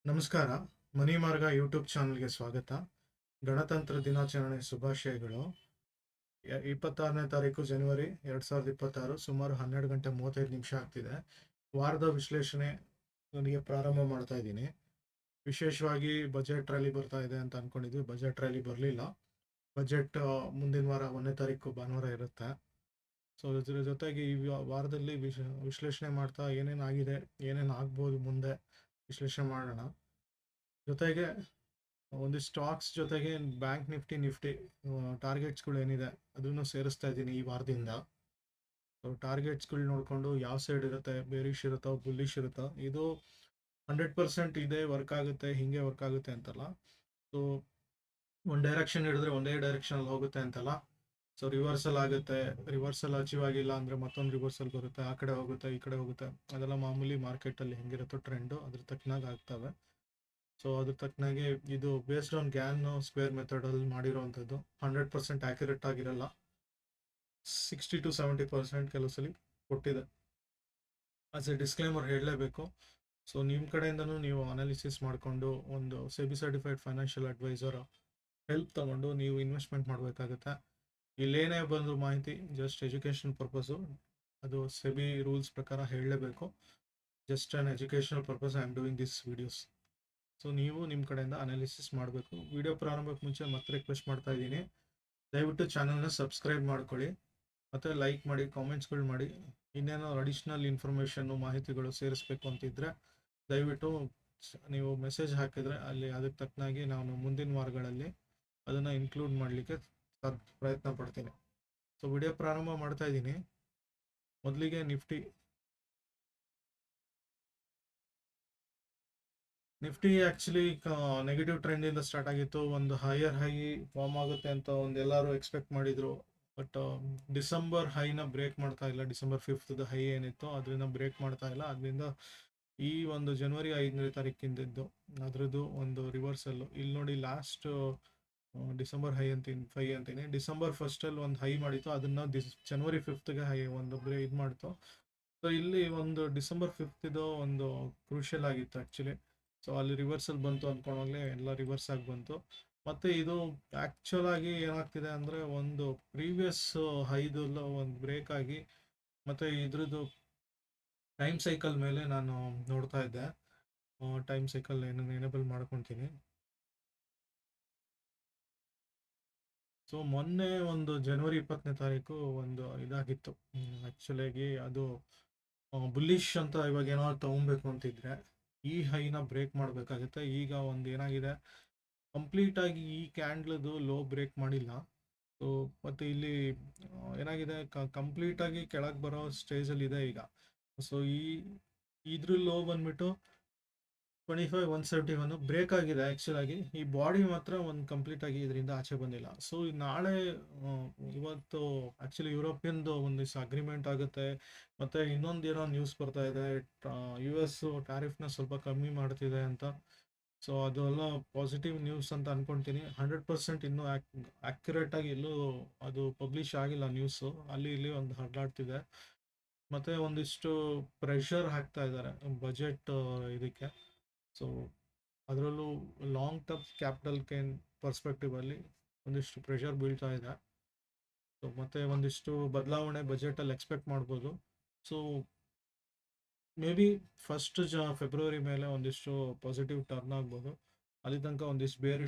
ನಮಸ್ಕಾರ. ಮನಿ ಮಾರ್ಗ ಯೂಟ್ಯೂಬ್ ಚಾನಲ್ಗೆ ಸ್ವಾಗತ. ಗಣತಂತ್ರ ದಿನಾಚರಣೆ ಶುಭಾಶಯಗಳು. 26ನೇ ತಾರೀಕು ಜನವರಿ 2026 ಸುಮಾರು 12 ಗಂಟೆ 35 ನಿಮಿಷ ಆಗ್ತಿದೆ. ವಾರದ ವಿಶ್ಲೇಷಣೆ ನನಗೆ ಪ್ರಾರಂಭ ಮಾಡ್ತಾ ಇದ್ದೀನಿ. ವಿಶೇಷವಾಗಿ ಬಜೆಟ್ ರ್ಯಾಲಿ ಬರ್ತಾ ಇದೆ ಅಂತ ಅನ್ಕೊಂಡಿದ್ವಿ. ಬಜೆಟ್ ರ್ಯಾಲಿ ಬರಲಿಲ್ಲ. ಬಜೆಟ್ ಮುಂದಿನ ವಾರ 1ನೇ ತಾರೀಕು ಭಾನುವಾರ ಇರುತ್ತೆ. ಸೊ ಇದ್ರ ಜೊತೆಗೆ ಈ ವಾರದಲ್ಲಿ ವಿಶ್ಲೇಷಣೆ ಮಾಡ್ತಾ ಏನೇನಾಗಿದೆ, ಏನೇನು ಆಗ್ಬೋದು ಮುಂದೆ ವಿಶ್ಲೇಷಣೆ ಮಾಡೋಣ. ಜೊತೆಗೆ ಒಂದಿಷ್ಟು ಸ್ಟಾಕ್ಸ್ ಜೊತೆಗೆ ಬ್ಯಾಂಕ್ ನಿಫ್ಟಿ ಟಾರ್ಗೆಟ್ಸ್ಗಳು ಏನಿದೆ ಅದನ್ನು ಸೇರಿಸ್ತಾ ಇದ್ದೀನಿ ಈ ವಾರದಿಂದ. ಸೊ ಟಾರ್ಗೆಟ್ಸ್ಗಳು ನೋಡಿಕೊಂಡು ಯಾವ ಸೈಡ್ ಇರುತ್ತೆ, ಬೇರಿಶ್ ಇರುತ್ತೋ ಬುಲ್ಲಿಶ್ ಇರುತ್ತೋ, ಇದು 100% ಇದೇ ವರ್ಕ್ ಆಗುತ್ತೆ, ಹಿಂಗೆ ವರ್ಕ್ ಆಗುತ್ತೆ ಅಂತಲ್ಲ. ಸೊ ಒಂದು ಡೈರೆಕ್ಷನ್ ಹಿಡಿದ್ರೆ ಒಂದೇ ಡೈರೆಕ್ಷನಲ್ಲಿ ಹೋಗುತ್ತೆ ಅಂತಲ್ಲ. ಸೊ ರಿವರ್ಸಲ್ ಆಗುತ್ತೆ, ರಿವರ್ಸಲ್ ಅಚೀವ್ ಆಗಿಲ್ಲ ಅಂದರೆ ಮತ್ತೊಂದು ರಿವರ್ಸಲ್ ಬರುತ್ತೆ, ಆ ಕಡೆ ಹೋಗುತ್ತೆ ಈ ಕಡೆ ಹೋಗುತ್ತೆ. ಅದೆಲ್ಲ ಮಾಮೂಲಿ ಮಾರ್ಕೆಟಲ್ಲಿ ಹೆಂಗಿರುತ್ತೋ ಟ್ರೆಂಡು ಅದ್ರ ತಕ್ಕನಾಗಿ ಆಗ್ತವೆ. ಸೊ ಅದ್ರ ತಕ್ಕನಾಗೆ ಇದು ಬೇಸ್ಡ್ ಆನ್ ಗ್ಯಾನ್ ಸ್ಕ್ವೇರ್ ಮೆಥಡಲ್ಲಿ ಮಾಡಿರೋವಂಥದ್ದು. 100% ಆ್ಯಕ್ಯುರೇಟ್ ಆಗಿರಲ್ಲ, 60 to 70% ಕೆಲವು ಸಲ ಕೊಟ್ಟಿದೆ. ಆಸ್ ಎ ಡಿಸ್ಕ್ಲೈಮರ್ ಹೇಳಲೇಬೇಕು. ಸೊ ನಿಮ್ಮ ಕಡೆಯಿಂದನೂ ನೀವು ಅನಾಲಿಸಿಸ್ ಮಾಡಿಕೊಂಡು ಒಂದು SEBI certified financial advisor help ತಗೊಂಡು ನೀವು ಇನ್ವೆಸ್ಟ್ಮೆಂಟ್ ಮಾಡಬೇಕಾಗುತ್ತೆ. ಇಲ್ಲೇನೇ ಬಂದು ಮಾಹಿತಿ ಜಸ್ಟ್ ಎಜುಕೇಷನ್ ಪರ್ಪಸ್ಸು, ಅದು ಸೆಬಿ ರೂಲ್ಸ್ ಪ್ರಕಾರ ಹೇಳಲೇಬೇಕು. Just an educational purpose I am doing this videos. So ನೀವು ನಿಮ್ಮ ಕಡೆಯಿಂದ ಅನಾಲಿಸಿಸ್ ಮಾಡಬೇಕು. ವಿಡಿಯೋ ಪ್ರಾರಂಭಕ್ಕೆ ಮುಂಚೆ ಮತ್ತೆ ರಿಕ್ವೆಸ್ಟ್ ಮಾಡ್ತಾ ಇದ್ದೀನಿ, ದಯವಿಟ್ಟು ಚಾನಲ್ನ ಸಬ್ಸ್ಕ್ರೈಬ್ ಮಾಡ್ಕೊಳ್ಳಿ, ಮತ್ತು ಲೈಕ್ ಮಾಡಿ, ಕಾಮೆಂಟ್ಸ್ಗಳು ಮಾಡಿ. ಇನ್ನೇನೋ ಅಡಿಷ್ನಲ್ ಇನ್ಫಾರ್ಮೇಷನ್ನು ಮಾಹಿತಿಗಳು ಸೇರಿಸ್ಬೇಕು ಅಂತಿದ್ರೆ ದಯವಿಟ್ಟು ನೀವು ಮೆಸೇಜ್ ಹಾಕಿದರೆ ಅಲ್ಲಿ ಅದಕ್ಕೆ ತಕ್ಕನಾಗಿ ನಾನು ಮುಂದಿನ ವಾರಗಳಲ್ಲಿ ಅದನ್ನು ಇನ್ಕ್ಲೂಡ್ ಮಾಡಲಿಕ್ಕೆ ಪ್ರಯತ್ನ ಪಡ್ತೀನಿ. ಸೊ ವಿಡಿಯೋ ಪ್ರಾರಂಭ ಮಾಡ್ತಾ ಇದ್ದೀನಿ. ಮೊದಲಿಗೆ ನಿಫ್ಟಿ ಆ್ಯಕ್ಚುಲಿ ನೆಗೆಟಿವ್ ಟ್ರೆಂಡಿಂದ ಸ್ಟಾರ್ಟ್ ಆಗಿತ್ತು. ಒಂದು ಹೈಯರ್ ಹೈ ಫಾರ್ಮ್ ಆಗುತ್ತೆ ಅಂತ ಎಲ್ಲರೂ ಎಕ್ಸ್ಪೆಕ್ಟ್ ಮಾಡಿದರು. ಬಟ್ ಡಿಸೆಂಬರ್ ಹೈನ ಬ್ರೇಕ್ ಮಾಡ್ತಾ ಇಲ್ಲ. ಡಿಸೆಂಬರ್ 5th ಹೈ ಏನಿತ್ತು ಅದರಿಂದ ಬ್ರೇಕ್ ಮಾಡ್ತಾ ಇಲ್ಲ. ಅದರಿಂದ ಈ ಒಂದು ಜನವರಿ 5ನೇ ತಾರೀಕಿಂದಿದ್ದು ಅದರದ್ದು ಒಂದು ರಿವರ್ಸಲ್ಲು ಇಲ್ಲಿ ನೋಡಿ. ಲಾಸ್ಟ್ ಡಿಸೆಂಬರ್ 5 ಅಂತೀನಿ. ಡಿಸೆಂಬರ್ 1st ಒಂದು ಹೈ ಮಾಡಿತ್ತು, ಅದನ್ನು ಜನವರಿ 5th ಹೈ ಒಂದು ಇದು ಮಾಡ್ತು. ಸೊ ಇಲ್ಲಿ ಒಂದು ಡಿಸೆಂಬರ್ 5th ಒಂದು ಕ್ರೂಷಿಯಲ್ ಆಗಿತ್ತು ಆ್ಯಕ್ಚುಲಿ. ಸೊ ಅಲ್ಲಿ ರಿವರ್ಸಲ್ ಬಂತು ಅಂದ್ಕೊಂಡಾಗಲೇ ಎಲ್ಲ ರಿವರ್ಸ್ ಆಗಿ ಬಂತು. ಮತ್ತು ಇದು ಆ್ಯಕ್ಚುಲ್ ಆಗಿ ಏನಾಗ್ತಿದೆ ಅಂದರೆ ಒಂದು ಪ್ರೀವಿಯಸ್ ಹೈದೆಲ್ಲ ಒಂದು ಬ್ರೇಕ್ ಆಗಿ, ಮತ್ತು ಇದ್ರದ್ದು ಟೈಮ್ ಸೈಕಲ್ ಮೇಲೆ ನಾನು ನೋಡ್ತಾ ಇದ್ದೆ. ಟೈಮ್ ಸೈಕಲ್ ಎನೇಬಲ್ ಮಾಡ್ಕೊತೀನಿ. ಸೊ ಮೊನ್ನೆ ಒಂದು ಜನವರಿ 20ನೇ ತಾರೀಕು ಒಂದು ಇದಾಗಿತ್ತು ಆ್ಯಕ್ಚುಲಾಗಿ. ಅದು ಬುಲ್ಲಿಶ್ ಅಂತ ಇವಾಗ ಏನಾದ್ರು ತೊಗೊಬೇಕು ಅಂತಿದ್ರೆ ಈ ಹೈನ ಬ್ರೇಕ್ ಮಾಡಬೇಕಾಗುತ್ತೆ. ಈಗ ಒಂದು ಏನಾಗಿದೆ, ಕಂಪ್ಲೀಟಾಗಿ ಈ ಕ್ಯಾಂಡ್ಲದು ಲೋ ಬ್ರೇಕ್ ಮಾಡಿಲ್ಲ. ಸೊ ಮತ್ತು ಇಲ್ಲಿ ಏನಾಗಿದೆ, ಕಂಪ್ಲೀಟಾಗಿ ಕೆಳಗೆ ಬರೋ ಸ್ಟೇಜಲ್ಲಿ ಇದೆ ಈಗ. ಸೊ ಇದ್ರ ಲೋ ಬಂದ್ಬಿಟ್ಟು 25,171 ಬ್ರೇಕ್ ಆಗಿದೆ ಆ್ಯಕ್ಚುಲಾಗಿ. ಈ ಬಾಡಿ ಮಾತ್ರ ಒಂದು ಕಂಪ್ಲೀಟಾಗಿ ಇದರಿಂದ ಆಚೆ ಬಂದಿಲ್ಲ. ಸೊ ನಾಳೆ ಇವತ್ತು ಆ್ಯಕ್ಚುಲಿ ಯುರೋಪಿಯನ್ದು ಒಂದಿಷ್ಟು ಅಗ್ರಿಮೆಂಟ್ ಆಗುತ್ತೆ. ಮತ್ತು ಇನ್ನೊಂದು ಏನೋ ನ್ಯೂಸ್ ಬರ್ತಾ ಇದೆ, US ಟ್ಯಾರಿಫ್ನ ಸ್ವಲ್ಪ ಕಮ್ಮಿ ಮಾಡ್ತಿದೆ ಅಂತ. ಸೊ ಅದೆಲ್ಲ ಪಾಸಿಟಿವ್ ನ್ಯೂಸ್ ಅಂತ ಅಂದ್ಕೊಳ್ತೀನಿ. 100% ಇನ್ನೂ ಆ್ಯಕ್ಯುರೇಟಾಗಿ ಎಲ್ಲೂ ಅದು ಪಬ್ಲಿಷ್ ಆಗಿಲ್ಲ ನ್ಯೂಸು, ಅಲ್ಲಿ ಇಲ್ಲಿ ಒಂದು ಹರಡಾಡ್ತಿದೆ. ಮತ್ತು ಒಂದಿಷ್ಟು ಪ್ರೆಷರ್ ಹಾಕ್ತಾ ಇದ್ದಾರೆ ಬಜೆಟ್ ಇದಕ್ಕೆ. ಸೊ ಅದರಲ್ಲೂ long term capital gain perspectively ಒಂದಿಷ್ಟು ಪ್ರೆಷರ್ ಬೀಳ್ತಾ ಇದೆ. ಸೊ ಮತ್ತು ಒಂದಿಷ್ಟು ಬದಲಾವಣೆ ಬಜೆಟಲ್ಲಿ ಎಕ್ಸ್ಪೆಕ್ಟ್ ಮಾಡ್ಬೋದು. ಸೊ ಮೇ ಬಿ ಫೆಬ್ರವರಿ ಮೇಲೆ ಒಂದಿಷ್ಟು ಪಾಸಿಟಿವ್ ಟರ್ನ್ ಆಗ್ಬೋದು. ಅಲ್ಲಿ ತನಕ ಒಂದಿಷ್ಟು ಬೇರೆ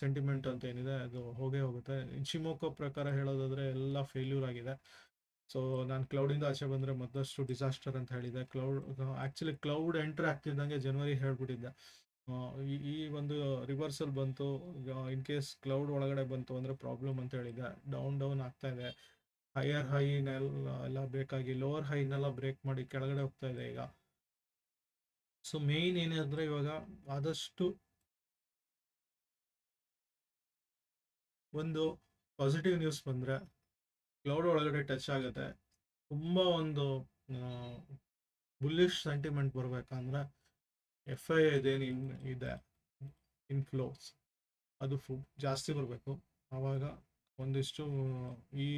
ಸೆಂಟಿಮೆಂಟ್ ಅಂತ ಏನಿದೆ ಅದು ಹೋಗೇ ಹೋಗುತ್ತೆ. ಇನ್ಶಿಮೋಕೋ ಪ್ರಕಾರ ಹೇಳೋದಾದರೆ ಎಲ್ಲ ಫೇಲ್ಯೂರ್ ಆಗಿದೆ. ಸೊ ನಾನು ಕ್ಲೌಡಿಂದ ಆಚೆ ಬಂದರೆ ಮತ್ತಷ್ಟು ಡಿಸಾಸ್ಟರ್ ಅಂತ ಹೇಳಿದೆ. ಆ್ಯಕ್ಚುಲಿ ಕ್ಲೌಡ್ ಎಂಟ್ರ್ ಆಗ್ತಿದ್ದಂಗೆ ಜನವರಿ ಹೇಳ್ಬಿಟ್ಟಿದ್ದೆ, ಈ ಒಂದು ರಿವರ್ಸಲ್ ಬಂತು, ಇನ್ ಕೇಸ್ ಕ್ಲೌಡ್ ಒಳಗಡೆ ಬಂತು ಅಂದರೆ ಪ್ರಾಬ್ಲಮ್ ಅಂತ ಹೇಳಿದ್ದೆ. ಡೌನ್ ಆಗ್ತಾ ಇದೆ. ಹೈಯರ್ ಹೈನೆಲ್ಲ ಬೇಕಾಗಿ ಲೋವರ್ ಹೈನೆಲ್ಲ ಬ್ರೇಕ್ ಮಾಡಿ ಕೆಳಗಡೆ ಹೋಗ್ತಾ ಇದೆ ಈಗ. ಸೊ ಮೇಯ್ನ್ ಏನಂದರೆ ಇವಾಗ ಆದಷ್ಟು ಒಂದು ಪಾಸಿಟಿವ್ ನ್ಯೂಸ್ ಬಂದರೆ ಕ್ಲೌಡ್ ಒಳಗಡೆ ಟಚ್ ಆಗುತ್ತೆ. ತುಂಬ ಒಂದು ಬುಲ್ಲಿಶ್ ಸೆಂಟಿಮೆಂಟ್ ಬರಬೇಕಂದ್ರೆ FI ಇದೇನು ಇದೆ ಇನ್ಫ್ಲೋಸ್ ಅದು ಜಾಸ್ತಿ ಬರಬೇಕು. ಆವಾಗ ಒಂದಿಷ್ಟು ಈ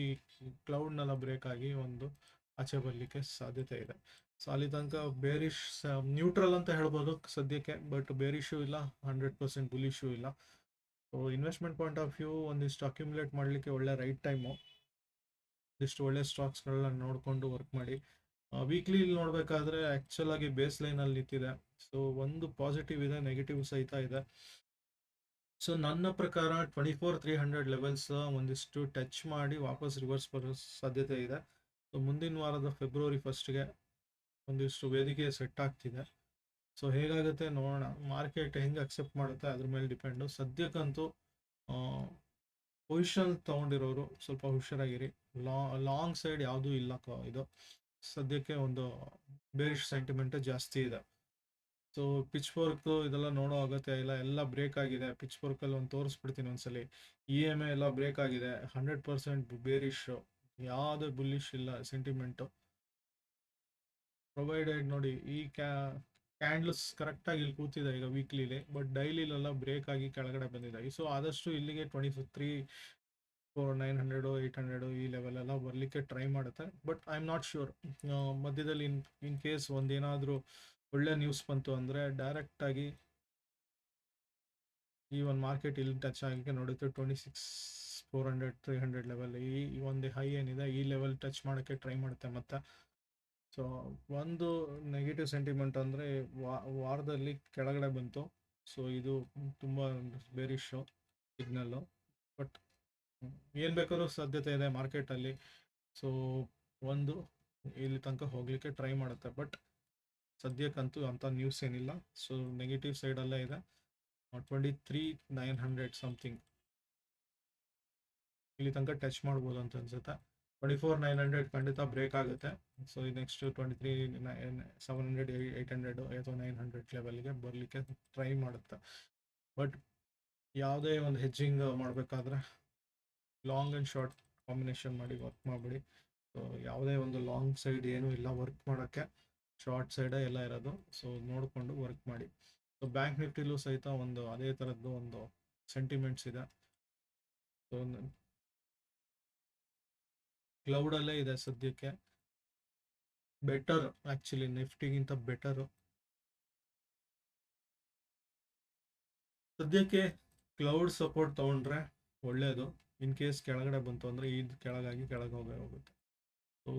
ಕ್ಲೌಡ್ನೆಲ್ಲ ಬ್ರೇಕ್ ಆಗಿ ಒಂದು ಆಚೆ ಬರಲಿಕ್ಕೆ ಸಾಧ್ಯತೆ ಇದೆ. ಸೊ ಅಲ್ಲಿ ತನಕ ಬೇರಿಶ್ ನ್ಯೂಟ್ರಲ್ ಅಂತ ಹೇಳ್ಬೋದು ಸದ್ಯಕ್ಕೆ, ಬಟ್ ಬೇರಿಶು ಇಲ್ಲ, 100% ಬುಲಿಶು ಇಲ್ಲ. So investment point of view ಒಂದಿಷ್ಟು ಅಕ್ಯುಮುಲೇಟ್ ಮಾಡಲಿಕ್ಕೆ ಒಳ್ಳೆ ರೈಟ್ ಟೈಮು. ಇಷ್ಟು ಒಳ್ಳೆ ಸ್ಟಾಕ್ಸ್ಗಳನ್ನ ನೋಡಿಕೊಂಡು ವರ್ಕ್ ಮಾಡಿ. ವೀಕ್ಲಿ ನೋಡಬೇಕಾದ್ರೆ ಆ್ಯಕ್ಚುಲ್ ಆಗಿ ಬೇಸ್ ಲೈನಲ್ಲಿ ನಿಂತಿದೆ. ಸೊ ಒಂದು ಪಾಸಿಟಿವ್ ಇದೆ, ನೆಗೆಟಿವ್ ಸಹಿತ ಇದೆ. ಸೊ ನನ್ನ ಪ್ರಕಾರ 24,300 ಲೆವೆಲ್ಸ್ ಒಂದಿಷ್ಟು ಟಚ್ ಮಾಡಿ ವಾಪಸ್ ರಿವರ್ಸ್ ಬರೋ ಸಾಧ್ಯತೆ ಇದೆ. ಸೊ ಮುಂದಿನ ವಾರದ ಫೆಬ್ರವರಿ 1ಗೆ ಒಂದಿಷ್ಟು ವೇದಿಕೆ ಸೆಟ್ ಆಗ್ತಿದೆ. ಸೊ ಹೇಗಾಗುತ್ತೆ ನೋಡೋಣ, ಮಾರ್ಕೆಟ್ ಹೆಂಗೆ ಅಕ್ಸೆಪ್ಟ್ ಮಾಡುತ್ತೆ ಅದ್ರ ಮೇಲೆ ಡಿಪೆಂಡು. ಸದ್ಯಕ್ಕಂತೂ ಪೊಸಿಷನ್ ತೊಗೊಂಡಿರೋರು ಸ್ವಲ್ಪ ಹುಷಾರಾಗಿರಿ. ಲಾಂಗ್ ಸೈಡ್ ಯಾವುದೂ ಇಲ್ಲ. ಇದು ಸದ್ಯಕ್ಕೆ ಒಂದು ಬೇರಿಶ್ ಸೆಂಟಿಮೆಂಟ್ ಜಾಸ್ತಿ ಇದೆ. ಸೊ ಪಿಚ್ ಫೋರ್ಕ್ ಇದೆಲ್ಲ ನೋಡೋ ಅಗತ್ಯ ಇಲ್ಲ, ಎಲ್ಲ ಬ್ರೇಕ್ ಆಗಿದೆ. ಪಿಚ್ ಫೋರ್ಕಲ್ಲಿ ಒಂದು ತೋರಿಸ್ಬಿಡ್ತೀನಿ ಒಂದ್ಸಲಿ. EMA ಎಲ್ಲ ಬ್ರೇಕ್ ಆಗಿದೆ, 100% ಬೇರಿಶ್, ಯಾವುದೇ ಬುಲ್ಲಿಶ್ ಇಲ್ಲ ಸೆಂಟಿಮೆಂಟು. ಪ್ರೊವೈಡೆಡ್ ನೋಡಿ, ಈ ಕ್ಯಾಂಡಲ್ಸ್ ಕರೆಕ್ಟಾಗಿ ಇಲ್ಲಿ ಕೂತಿದೆ ಈಗ ವೀಕ್ಲಿಲಿ, ಬಟ್ ಡೈಲಿಲೆಲ್ಲ ಬ್ರೇಕ್ ಆಗಿ ಕೆಳಗಡೆ ಬಂದಿದೆ. ಸೊ ಆದಷ್ಟು ಇಲ್ಲಿಗೆ 23,900 800 ಈ ಲೆವೆಲ್ ಎಲ್ಲ ಬರಲಿಕ್ಕೆ ಟ್ರೈ ಮಾಡುತ್ತೆ. But I am not sure. ಮಧ್ಯದಲ್ಲಿ ಇನ್ ಕೇಸ್ ಒಂದೇನಾದರೂ ಒಳ್ಳೆ ನ್ಯೂಸ್ ಬಂತು ಅಂದರೆ ಡೈರೆಕ್ಟಾಗಿ ಈ ಒಂದು ಮಾರ್ಕೆಟ್ ಇಲ್ಲಿ ಟಚ್ ಆಗಲಿಕ್ಕೆ ನೋಡುತ್ತೆ. 26,400 300 ಲೆವೆಲ್, ಈ ಒಂದು ಹೈ ಏನಿದೆ ಈ ಲೆವೆಲ್ ಟಚ್ ಮಾಡೋಕ್ಕೆ ಟ್ರೈ ಮಾಡುತ್ತೆ ಮತ್ತೆ. ಸೊ ಒಂದು ನೆಗೆಟಿವ್ ಸೆಂಟಿಮೆಂಟ್ ಅಂದರೆ ವಾರದಲ್ಲಿ ಕೆಳಗಡೆ ಬಂತು. ಸೊ ಇದು ತುಂಬ ಬೇರಿಶು ಸಿಗ್ನಲ್ಲು. ಬಟ್ ಏನು ಬೇಕಾದ್ರೂ ಸಾಧ್ಯತೆ ಇದೆ ಮಾರ್ಕೆಟಲ್ಲಿ. ಸೊ ಒಂದು ಇಲ್ಲಿ ತನಕ ಹೋಗಲಿಕ್ಕೆ ಟ್ರೈ ಮಾಡುತ್ತೆ, ಬಟ್ ಸದ್ಯಕ್ಕಂತೂ ಅಂಥ ನ್ಯೂಸ್ ಏನಿಲ್ಲ. ಸೊ ನೆಗೆಟಿವ್ ಸೈಡಲ್ಲೇ ಇದೆ. 23,900 ಸಮಥಿಂಗ್ ಇಲ್ಲಿ ತನಕ ಟಚ್ ಮಾಡ್ಬೋದು ಅಂತ ಅನ್ಸುತ್ತೆ. 24,900 ಖಂಡಿತ ಬ್ರೇಕ್ ಆಗುತ್ತೆ. ಸೊ ನೆಕ್ಸ್ಟ್ 23,700 800 ಅಥವಾ 900 ಲೆವೆಲ್ಗೆ ಬರಲಿಕ್ಕೆ ಟ್ರೈ ಮಾಡುತ್ತೆ. ಬಟ್ ಯಾವುದೇ ಒಂದು ಹೆಜ್ಜಿಂಗ್ ಮಾಡಬೇಕಾದ್ರೆ ಲಾಂಗ್ ಆ್ಯಂಡ್ ಶಾರ್ಟ್ ಕಾಂಬಿನೇಷನ್ ಮಾಡಿ ವರ್ಕ್ ಮಾಡಿಬಿಡಿ. ಸೊ ಯಾವುದೇ ಒಂದು ಲಾಂಗ್ ಸೈಡ್ ಏನೂ ಇಲ್ಲ ವರ್ಕ್ ಮಾಡೋಕ್ಕೆ, ಶಾರ್ಟ್ ಸೈಡೇ ಎಲ್ಲ ಇರೋದು. ಸೊ ನೋಡಿಕೊಂಡು ವರ್ಕ್ ಮಾಡಿ. ಸೊ ಬ್ಯಾಂಕ್ ನಿಫ್ಟಿಲೂ ಸಹಿತ ಒಂದು ಅದೇ ಥರದ್ದು ಒಂದು ಸೆಂಟಿಮೆಂಟ್ಸ್ ಇದೆ. ಸೊ ಕ್ಲೌಡಲ್ಲೇ ಇದೆ ಸದ್ಯಕ್ಕೆ. ಬೆಟರ್ ಆ್ಯಕ್ಚುಲಿ, ನಿಫ್ಟಿಗಿಂತ ಬೆಟರು ಸದ್ಯಕ್ಕೆ. ಕ್ಲೌಡ್ ಸಪೋರ್ಟ್ ತೊಗೊಂಡ್ರೆ ಒಳ್ಳೆಯದು. ಇನ್ ಕೇಸ್ ಕೆಳಗಡೆ ಬಂತು ಅಂದರೆ ಇದು ಕೆಳಗೆ ಹೋಗುತ್ತೆ. ಸೊ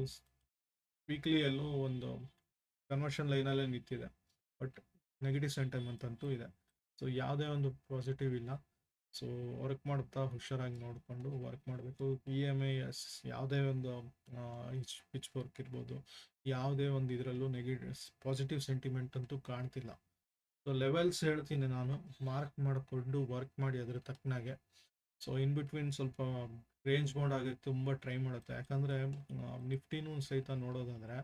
ವೀಕ್ಲಿಯಲ್ಲೂ ಒಂದು ಕನ್ವರ್ಷನ್ ಲೈನಲ್ಲೇ ನಿಂತಿದೆ, ಬಟ್ ನೆಗೆಟಿವ್ ಸೆಂಟಿಮೆಂಟ್ ಅಂತೂ ಇದೆ. ಸೊ ಯಾವುದೇ ಒಂದು ಪಾಸಿಟಿವ್ ಇಲ್ಲ. ಸೊ ವರ್ಕ್ ಮಾಡ್ತಾ ಹುಷಾರಾಗಿ ನೋಡಿಕೊಂಡು ವರ್ಕ್ ಮಾಡಬೇಕು. EMA ಯಾವುದೇ ಒಂದು ಪಿಚ್ ವರ್ಕ್ ಇರ್ಬೋದು, ಯಾವುದೇ ಒಂದು ಇದರಲ್ಲೂ ಪಾಸಿಟಿವ್ ಸೆಂಟಿಮೆಂಟ್ ಅಂತೂ ಕಾಣ್ತಿಲ್ಲ. ಸೊ ಲೆವೆಲ್ಸ್ ಹೇಳ್ತೀನಿ ನಾನು, ಮಾರ್ಕ್ ಮಾಡಿಕೊಂಡು ವರ್ಕ್ ಮಾಡಿ ಅದ್ರ ತಕ್ಕನಾಗೆ. ಸೊ ಇನ್ ಬಿಟ್ವೀನ್ ಸ್ವಲ್ಪ ರೇಂಜ್ ಮೋಡ್ ಆಗೋಕ್ಕೆ ತುಂಬ ಟ್ರೈ ಮಾಡುತ್ತೆ. ಯಾಕಂದರೆ ನಿಫ್ಟಿನೂ ಸಹಿತ ನೋಡೋದಾದರೆ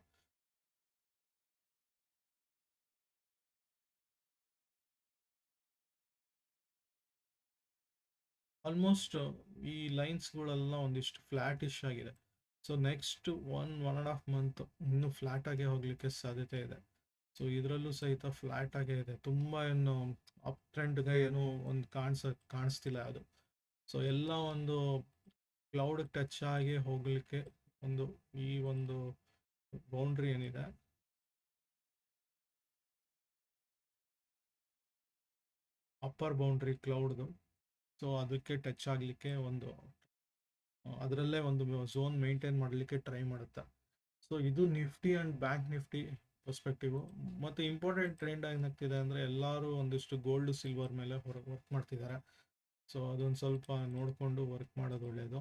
ಆಲ್ಮೋಸ್ಟ್ ಈ ಲೈನ್ಸ್ಗಳೆಲ್ಲ ಒಂದಿಷ್ಟು ಫ್ಲ್ಯಾಟಿಶ್ ಆಗಿದೆ. ಸೊ ನೆಕ್ಸ್ಟ್ 1.5 ಮಂತ್ ಇನ್ನೂ ಫ್ಲ್ಯಾಟಾಗೇ ಹೋಗಲಿಕ್ಕೆ ಸಾಧ್ಯತೆ ಇದೆ. ಸೊ ಇದರಲ್ಲೂ ಸಹಿತ ಫ್ಲ್ಯಾಟ್ ಆಗೇ ಇದೆ. ತುಂಬ ಏನು ಅಪ್ ಟ್ರೆಂಡ್ಗೆ ಏನು ಒಂದು ಕಾಣಿಸ್ತಿಲ್ಲ ಅದು. ಸೊ ಎಲ್ಲ ಒಂದು ಕ್ಲೌಡ್ ಟಚ್ ಆಗಿ ಹೋಗಲಿಕ್ಕೆ ಒಂದು ಈ ಒಂದು ಬೌಂಡ್ರಿ ಏನಿದೆ, ಅಪ್ಪರ್ ಬೌಂಡ್ರಿ ಕ್ಲೌಡ್ದು, ಸೊ ಅದಕ್ಕೆ ಟಚ್ ಆಗಲಿಕ್ಕೆ ಒಂದು ಅದರಲ್ಲೇ ಒಂದು ಝೋನ್ ಮೇಂಟೈನ್ ಮಾಡಲಿಕ್ಕೆ ಟ್ರೈ ಮಾಡುತ್ತೆ. ಸೊ ಇದು Nifty and Bank Nifty perspective. ಮತ್ತು ಇಂಪಾರ್ಟೆಂಟ್ ಟ್ರೆಂಡ್ ಏನಾಗ್ತಿದೆ ಅಂದರೆ ಎಲ್ಲರೂ ಒಂದಿಷ್ಟು ಗೋಲ್ಡ್ ಸಿಲ್ವರ್ ಮೇಲೆ ವರ್ಕ್ ಮಾಡ್ತಿದ್ದಾರೆ. ಸೊ ಅದೊಂದು ಸ್ವಲ್ಪ ನೋಡಿಕೊಂಡು ವರ್ಕ್ ಮಾಡೋದು ಒಳ್ಳೆಯದು.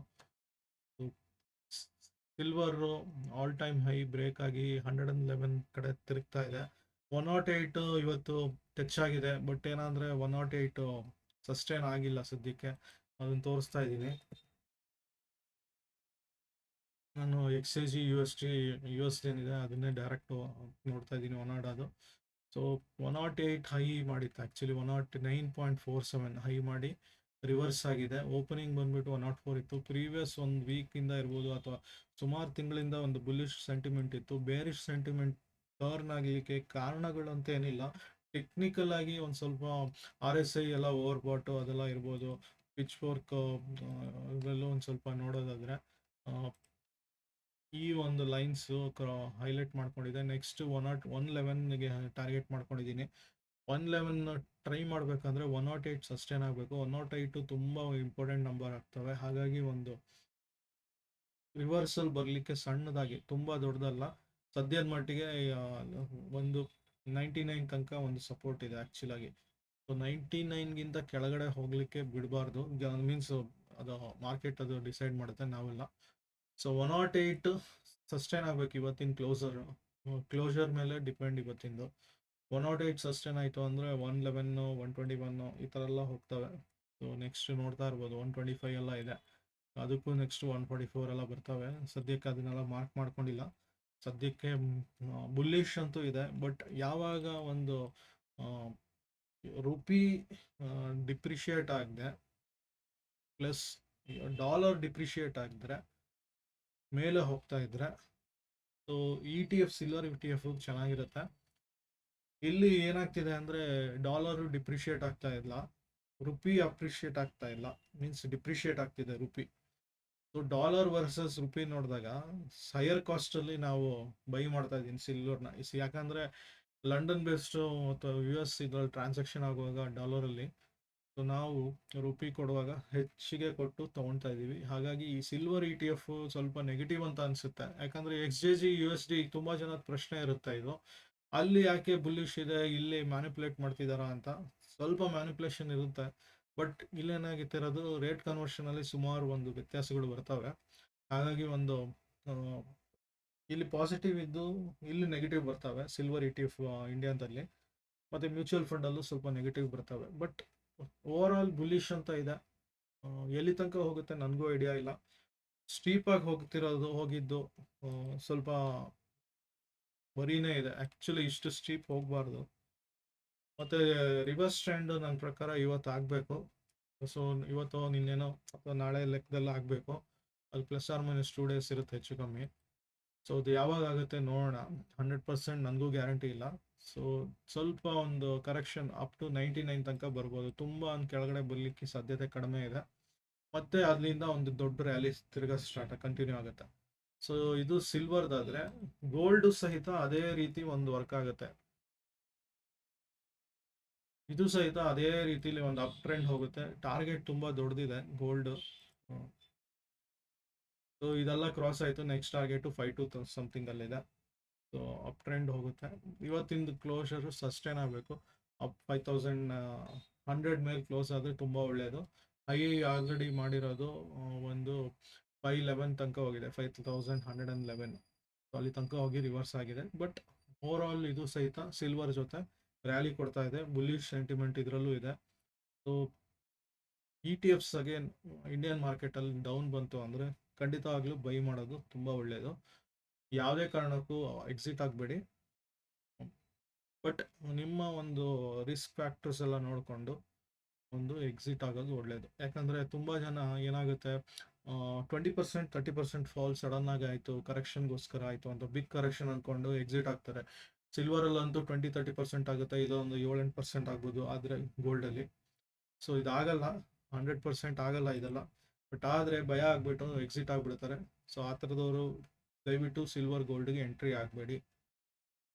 Silver all time high break ಆಗಿ 111 ಕಡೆ ತಿರುಗ್ತಾ ಇದೆ. 108 ಇವತ್ತು ಟಚ್ ಆಗಿದೆ, ಬಟ್ ಏನಂದರೆ 108 ಸಸ್ಟೈನ್ ಆಗಿಲ್ಲ ಸದ್ಯಕ್ಕೆ. ಅದನ್ನು ತೋರಿಸ್ತಾ ಇದ್ದೀನಿ ನಾನು. XAG US ಏನಿದೆ ಅದನ್ನೇ ಡೈರೆಕ್ಟು ನೋಡ್ತಾ ಇದ್ದೀನಿ. 108 ಸೊ 108 ಹೈ ಮಾಡಿತ್ತು ಆ್ಯಕ್ಚುಲಿ. 109.47 ಹೈ ಮಾಡಿ ರಿವರ್ಸ್ ಆಗಿದೆ. ಓಪನಿಂಗ್ ಬಂದ್ಬಿಟ್ಟು 104 ಇತ್ತು. ಪ್ರೀವಿಯಸ್ ಒಂದು ವೀಕಿಂದ ಇರ್ಬೋದು ಅಥವಾ ಸುಮಾರು ತಿಂಗಳಿಂದ ಒಂದು ಬುಲ್ಲಿಶ್ ಸೆಂಟಿಮೆಂಟ್ ಇತ್ತು. ಬೇರಿಶ್ ಸೆಂಟಿಮೆಂಟ್ ಟರ್ನ್ ಆಗಲಿಕ್ಕೆ ಕಾರಣಗಳಂತ ಏನಿಲ್ಲ. ಟೆಕ್ನಿಕಲ್ ಆಗಿ ಒಂದು ಸ್ವಲ್ಪ RSI ಎಲ್ಲ ಓವರ್ಬಾಟು ಅದೆಲ್ಲ ಇರ್ಬೋದು. ಪಿಚ್ ಫೋರ್ಕ್ ಇದರಲ್ಲೂ ಒಂದು ಸ್ವಲ್ಪ ನೋಡೋದಾದರೆ ಈ ಒಂದು ಲೈನ್ಸ್ ಹೈಲೈಟ್ ಮಾಡ್ಕೊಂಡಿದೆ. ನೆಕ್ಸ್ಟ್ 111ಗೆ ಟಾರ್ಗೆಟ್ ಮಾಡ್ಕೊಂಡಿದ್ದೀನಿ. 111 ಟ್ರೈ ಮಾಡಬೇಕಂದ್ರೆ 108 ಸಸ್ಟೈನ್ ಆಗಬೇಕು. 108 ತುಂಬ ಇಂಪಾರ್ಟೆಂಟ್ ನಂಬರ್ ಆಗ್ತವೆ. ಹಾಗಾಗಿ ಒಂದು ರಿವರ್ಸಲ್ ಬರಲಿಕ್ಕೆ ಸಣ್ಣದಾಗಿ, ತುಂಬ ದೊಡ್ಡದಲ್ಲ, ಸದ್ಯದ ಮಟ್ಟಿಗೆ ಒಂದು 99 ತನಕ ಒಂದು ಸಪೋರ್ಟ್ ಇದೆ ಆ್ಯಕ್ಚುಲಾಗಿ. ಸೊ 99ಗಿಂತ ಕೆಳಗಡೆ ಹೋಗಲಿಕ್ಕೆ ಬಿಡಬಾರ್ದು. ಮೀನ್ಸ್ ಅದು ಮಾರ್ಕೆಟ್ ಅದು ಡಿಸೈಡ್ ಮಾಡುತ್ತೆ, ನಾವೆಲ್ಲ. ಸೊ 108 ಸಸ್ಟೈನ್ ಆಗಬೇಕು ಇವತ್ತಿನ ಕ್ಲೋಸರ್ ಮೇಲೆ ಡಿಪೆಂಡ್ ಇವತ್ತಿಂದು. 108 ಸಸ್ಟೈನ್ ಆಯಿತು ಅಂದರೆ 111 121 ಈ ಥರ ಎಲ್ಲ ಹೋಗ್ತವೆ. ಸೊ ನೆಕ್ಸ್ಟ್ ನೋಡ್ತಾ ಇರ್ಬೋದು 125 ಎಲ್ಲ ಇದೆ. ಅದಕ್ಕೂ ನೆಕ್ಸ್ಟ್ 144 ಎಲ್ಲ ಬರ್ತವೆ. ಸದ್ಯಕ್ಕೆ ಅದನ್ನೆಲ್ಲ ಮಾರ್ಕ್ ಮಾಡ್ಕೊಂಡಿಲ್ಲ. ಸದ್ಯಕ್ಕೆ ಬುಲ್ಲಿಶ್ ಅಂತೂ ಇದೆ. ಬಟ್ ಯಾವಾಗ ಒಂದು ರುಪಿ ಡಿಪ್ರಿಷಿಯೇಟ್ ಆಗಿದೆ ಪ್ಲಸ್ ಡಾಲರ್ ಡಿಪ್ರಿಷಿಯೇಟ್ ಆಗಿದ್ರೆ ಮೇಲೆ ಹೋಗ್ತಾ ಇದ್ರೆ, ಸೊ ETF ಸಿಲ್ವರ್ ETF ಚೆನ್ನಾಗಿರುತ್ತೆ. ಇಲ್ಲಿ ಏನಾಗ್ತಿದೆ ಅಂದರೆ ಡಾಲರು ಡಿಪ್ರಿಷಿಯೇಟ್ ಆಗ್ತಾ ಇಲ್ಲ, ರುಪಿ ಅಪ್ರಿಷಿಯೇಟ್ ಆಗ್ತಾ ಇಲ್ಲ, ಮೀನ್ಸ್ ಡಿಪ್ರಿಷಿಯೇಟ್ ಆಗ್ತಿದೆ rupee. So dollar versus rupee ನೋಡಿದಾಗ ಹೈಯರ್ ಕಾಸ್ಟಲ್ಲಿ ನಾವು ಬೈ ಮಾಡ್ತಾ ಇದ್ದೀನಿ ಸಿಲ್ವರ್ನ. ಯಾಕಂದರೆ ಲಂಡನ್ ಬೇಸ್ಡು ಮತ್ತು US ಇದರಲ್ಲಿ ಟ್ರಾನ್ಸಾಕ್ಷನ್ ಆಗುವಾಗ ಡಾಲರಲ್ಲಿ, ಸೊ ನಾವು ರುಪಿ ಕೊಡುವಾಗ ಹೆಚ್ಚಿಗೆ ಕೊಟ್ಟು ತೊಗೊಳ್ತಾ ಇದ್ದೀವಿ. ಹಾಗಾಗಿ ಈ ಸಿಲ್ವರ್ ETF ಸ್ವಲ್ಪ ನೆಗೆಟಿವ್ ಅಂತ ಅನಿಸುತ್ತೆ. ಯಾಕಂದರೆ XJG USD ತುಂಬ ಜನದ ಪ್ರಶ್ನೆ ಇರುತ್ತೆ, ಇದು ಅಲ್ಲಿ ಯಾಕೆ ಬುಲ್ಲಿಶ್ ಇದೆ, ಇಲ್ಲಿ ಮ್ಯಾನಿಪುಲೇಟ್ ಮಾಡ್ತಿದ್ದಾರಾ ಅಂತ. ಸ್ವಲ್ಪ ಮ್ಯಾನಿಪುಲೇಷನ್ ಇರುತ್ತೆ, ಬಟ್ ಇಲ್ಲೇನಾಗಿತ್ತಿರೋದು ರೇಟ್ ಕನ್ವರ್ಷನಲ್ಲಿ ಸುಮಾರು ಒಂದು ವ್ಯತ್ಯಾಸಗಳು ಬರ್ತವೆ. ಹಾಗಾಗಿ ಒಂದು ಇಲ್ಲಿ ಪಾಸಿಟಿವ್ ಇದ್ದು ಇಲ್ಲಿ ನೆಗೆಟಿವ್ ಬರ್ತವೆ ಸಿಲ್ವರ್ ETF ಇಂಡಿಯಾದಲ್ಲಿ. ಮತ್ತು ಮ್ಯೂಚುವಲ್ ಫಂಡಲ್ಲೂ ಸ್ವಲ್ಪ ನೆಗೆಟಿವ್ ಬರ್ತವೆ. ಬಟ್ ಓವರ್ ಆಲ್ ಬುಲ್ಲಿಶ್ ಅಂತ ಇದೆ. ಎಲ್ಲಿ ತನಕ ಹೋಗುತ್ತೆ ನನಗೂ ಐಡಿಯಾ ಇಲ್ಲ. ಸ್ಟೀಪಾಗಿ ಹೋಗಿದ್ದು ಸ್ವಲ್ಪ ಬರೀನೇ ಇದೆ. ಆ್ಯಕ್ಚುಲಿ ಇಷ್ಟು ಸ್ಟೀಪ್ ಹೋಗಬಾರ್ದು. ಮತ್ತು ರಿವರ್ಸ್ ಟ್ರೆಂಡ್ ನನ್ನ ಪ್ರಕಾರ ಇವತ್ತು ಆಗಬೇಕು. ಸೊ ಇವತ್ತು ನಿನ್ನೇನೋ ಅಥವಾ ನಾಳೆ ಲೆಕ್ಕದಲ್ಲಿ ಆಗಬೇಕು. ಅದು +or- 2 ಡೇಸ್ ಇರುತ್ತೆ ಹೆಚ್ಚು ಕಮ್ಮಿ. ಸೊ ಅದು ಯಾವಾಗ ಆಗುತ್ತೆ ನೋಡೋಣ. 100% ನನಗೂ ಗ್ಯಾರಂಟಿ ಇಲ್ಲ. ಸೊ ಸ್ವಲ್ಪ ಒಂದು ಕರೆಕ್ಷನ್ ಅಪ್ ಟು 99 ತನಕ ಬರ್ಬೋದು. ತುಂಬ ಕೆಳಗಡೆ ಬರಲಿಕ್ಕೆ ಸಾಧ್ಯತೆ ಕಡಿಮೆ ಇದೆ. ಮತ್ತೆ ಅಲ್ಲಿಂದ ಒಂದು ದೊಡ್ಡ ರ್ಯಾಲಿ ತಿರ್ಗಾ ಕಂಟಿನ್ಯೂ ಆಗುತ್ತೆ. ಸೊ ಇದು ಸಿಲ್ವರ್ದಾದರೆ, ಗೋಲ್ಡು ಸಹಿತ ಅದೇ ರೀತಿ ಒಂದು ವರ್ಕ್ ಆಗುತ್ತೆ. ಇದು ಸಹಿತ ಅದೇ ರೀತಿಲಿ ಒಂದು ಅಪ್ ಟ್ರೆಂಡ್ ಹೋಗುತ್ತೆ. ಟಾರ್ಗೆಟ್ ತುಂಬ ದೊಡ್ಡದಿದೆ ಗೋಲ್ಡು. ಸೊ ಇದೆಲ್ಲ ಕ್ರಾಸ್ ಆಯಿತು. ನೆಕ್ಸ್ಟ್ ಟಾರ್ಗೆಟು 52 ಸಮಥಿಂಗ್ ಅಲ್ಲಿದೆ. ಸೊ ಅಪ್ ಟ್ರೆಂಡ್ ಹೋಗುತ್ತೆ. ಇವತ್ತಿಂದು ಕ್ಲೋಸರು ಸಸ್ಟೈನ್ ಆಗಬೇಕು. ಅಪ್ 5100 ಮೇಲೆ ಕ್ಲೋಸ್ ಆದರೆ ತುಂಬ ಒಳ್ಳೆಯದು. ಹೈ ಆಲ್ರೆಡಿ ಮಾಡಿರೋದು ಒಂದು 511 ತನಕ ಹೋಗಿದೆ, 5111. ಸೊ ಅಲ್ಲಿ ತನಕ ಹೋಗಿ ರಿವರ್ಸ್ ಆಗಿದೆ. ಬಟ್ ಓವರ್ ಆಲ್ ಇದು ಸಹಿತ ಸಿಲ್ವರ್ ಜೊತೆ ರ್ಯಾಲಿ ಕೊಡ್ತಾ ಇದೆ. ಬುಲ್ಲಿಶ್ ಸೆಂಟಿಮೆಂಟ್ ಇದರಲ್ಲೂ ಇದೆ. ಸೊ ETFs ಅಗೇನ್ ಇಂಡಿಯನ್ ಮಾರ್ಕೆಟಲ್ಲಿ ಡೌನ್ ಬಂತು ಅಂದರೆ ಖಂಡಿತವಾಗ್ಲೂ ಬೈ ಮಾಡೋದು ತುಂಬ ಒಳ್ಳೆಯದು. ಯಾವುದೇ ಕಾರಣಕ್ಕೂ ಎಕ್ಸಿಟ್ ಆಗಬೇಡಿ. ಬಟ್ ನಿಮ್ಮ ಒಂದು ರಿಸ್ಕ್ ಫ್ಯಾಕ್ಟರ್ಸ್ ಎಲ್ಲ ನೋಡಿಕೊಂಡು ಒಂದು ಎಕ್ಸಿಟ್ ಆಗೋದು ಒಳ್ಳೆಯದು. ಯಾಕಂದರೆ ತುಂಬ ಜನ ಏನಾಗುತ್ತೆ, 20% 30% ಫಾಲ್ ಸಡನ್ನಾಗಿ ಆಯಿತು, ಕರೆಕ್ಷನ್ಗೋಸ್ಕರ ಆಯಿತು ಅಂತ ಬಿಗ್ ಕರೆಕ್ಷನ್ ಅಂದ್ಕೊಂಡು ಎಕ್ಸಿಟ್ ಆಗ್ತಾರೆ. ಸಿಲ್ವರಲ್ಲಂತೂ 20-30% ಆಗುತ್ತೆ, ಇದೊಂದು 7-8% ಆಗ್ಬೋದು. ಆದರೆ ಗೋಲ್ಡಲ್ಲಿ ಸೊ ಇದಾಗಲ್ಲ, 100% ಆಗಲ್ಲ ಇದೆಲ್ಲ. ಬಟ್ ಆದರೆ ಭಯ ಆಗಿಬಿಟ್ಟು ಎಕ್ಸಿಟ್ ಆಗಿಬಿಡ್ತಾರೆ. ಸೊ ಆ ಥರದವರು ದಯವಿಟ್ಟು ಸಿಲ್ವರ್ ಗೋಲ್ಡ್ಗೆ ಎಂಟ್ರಿ ಆಗಬೇಡಿ.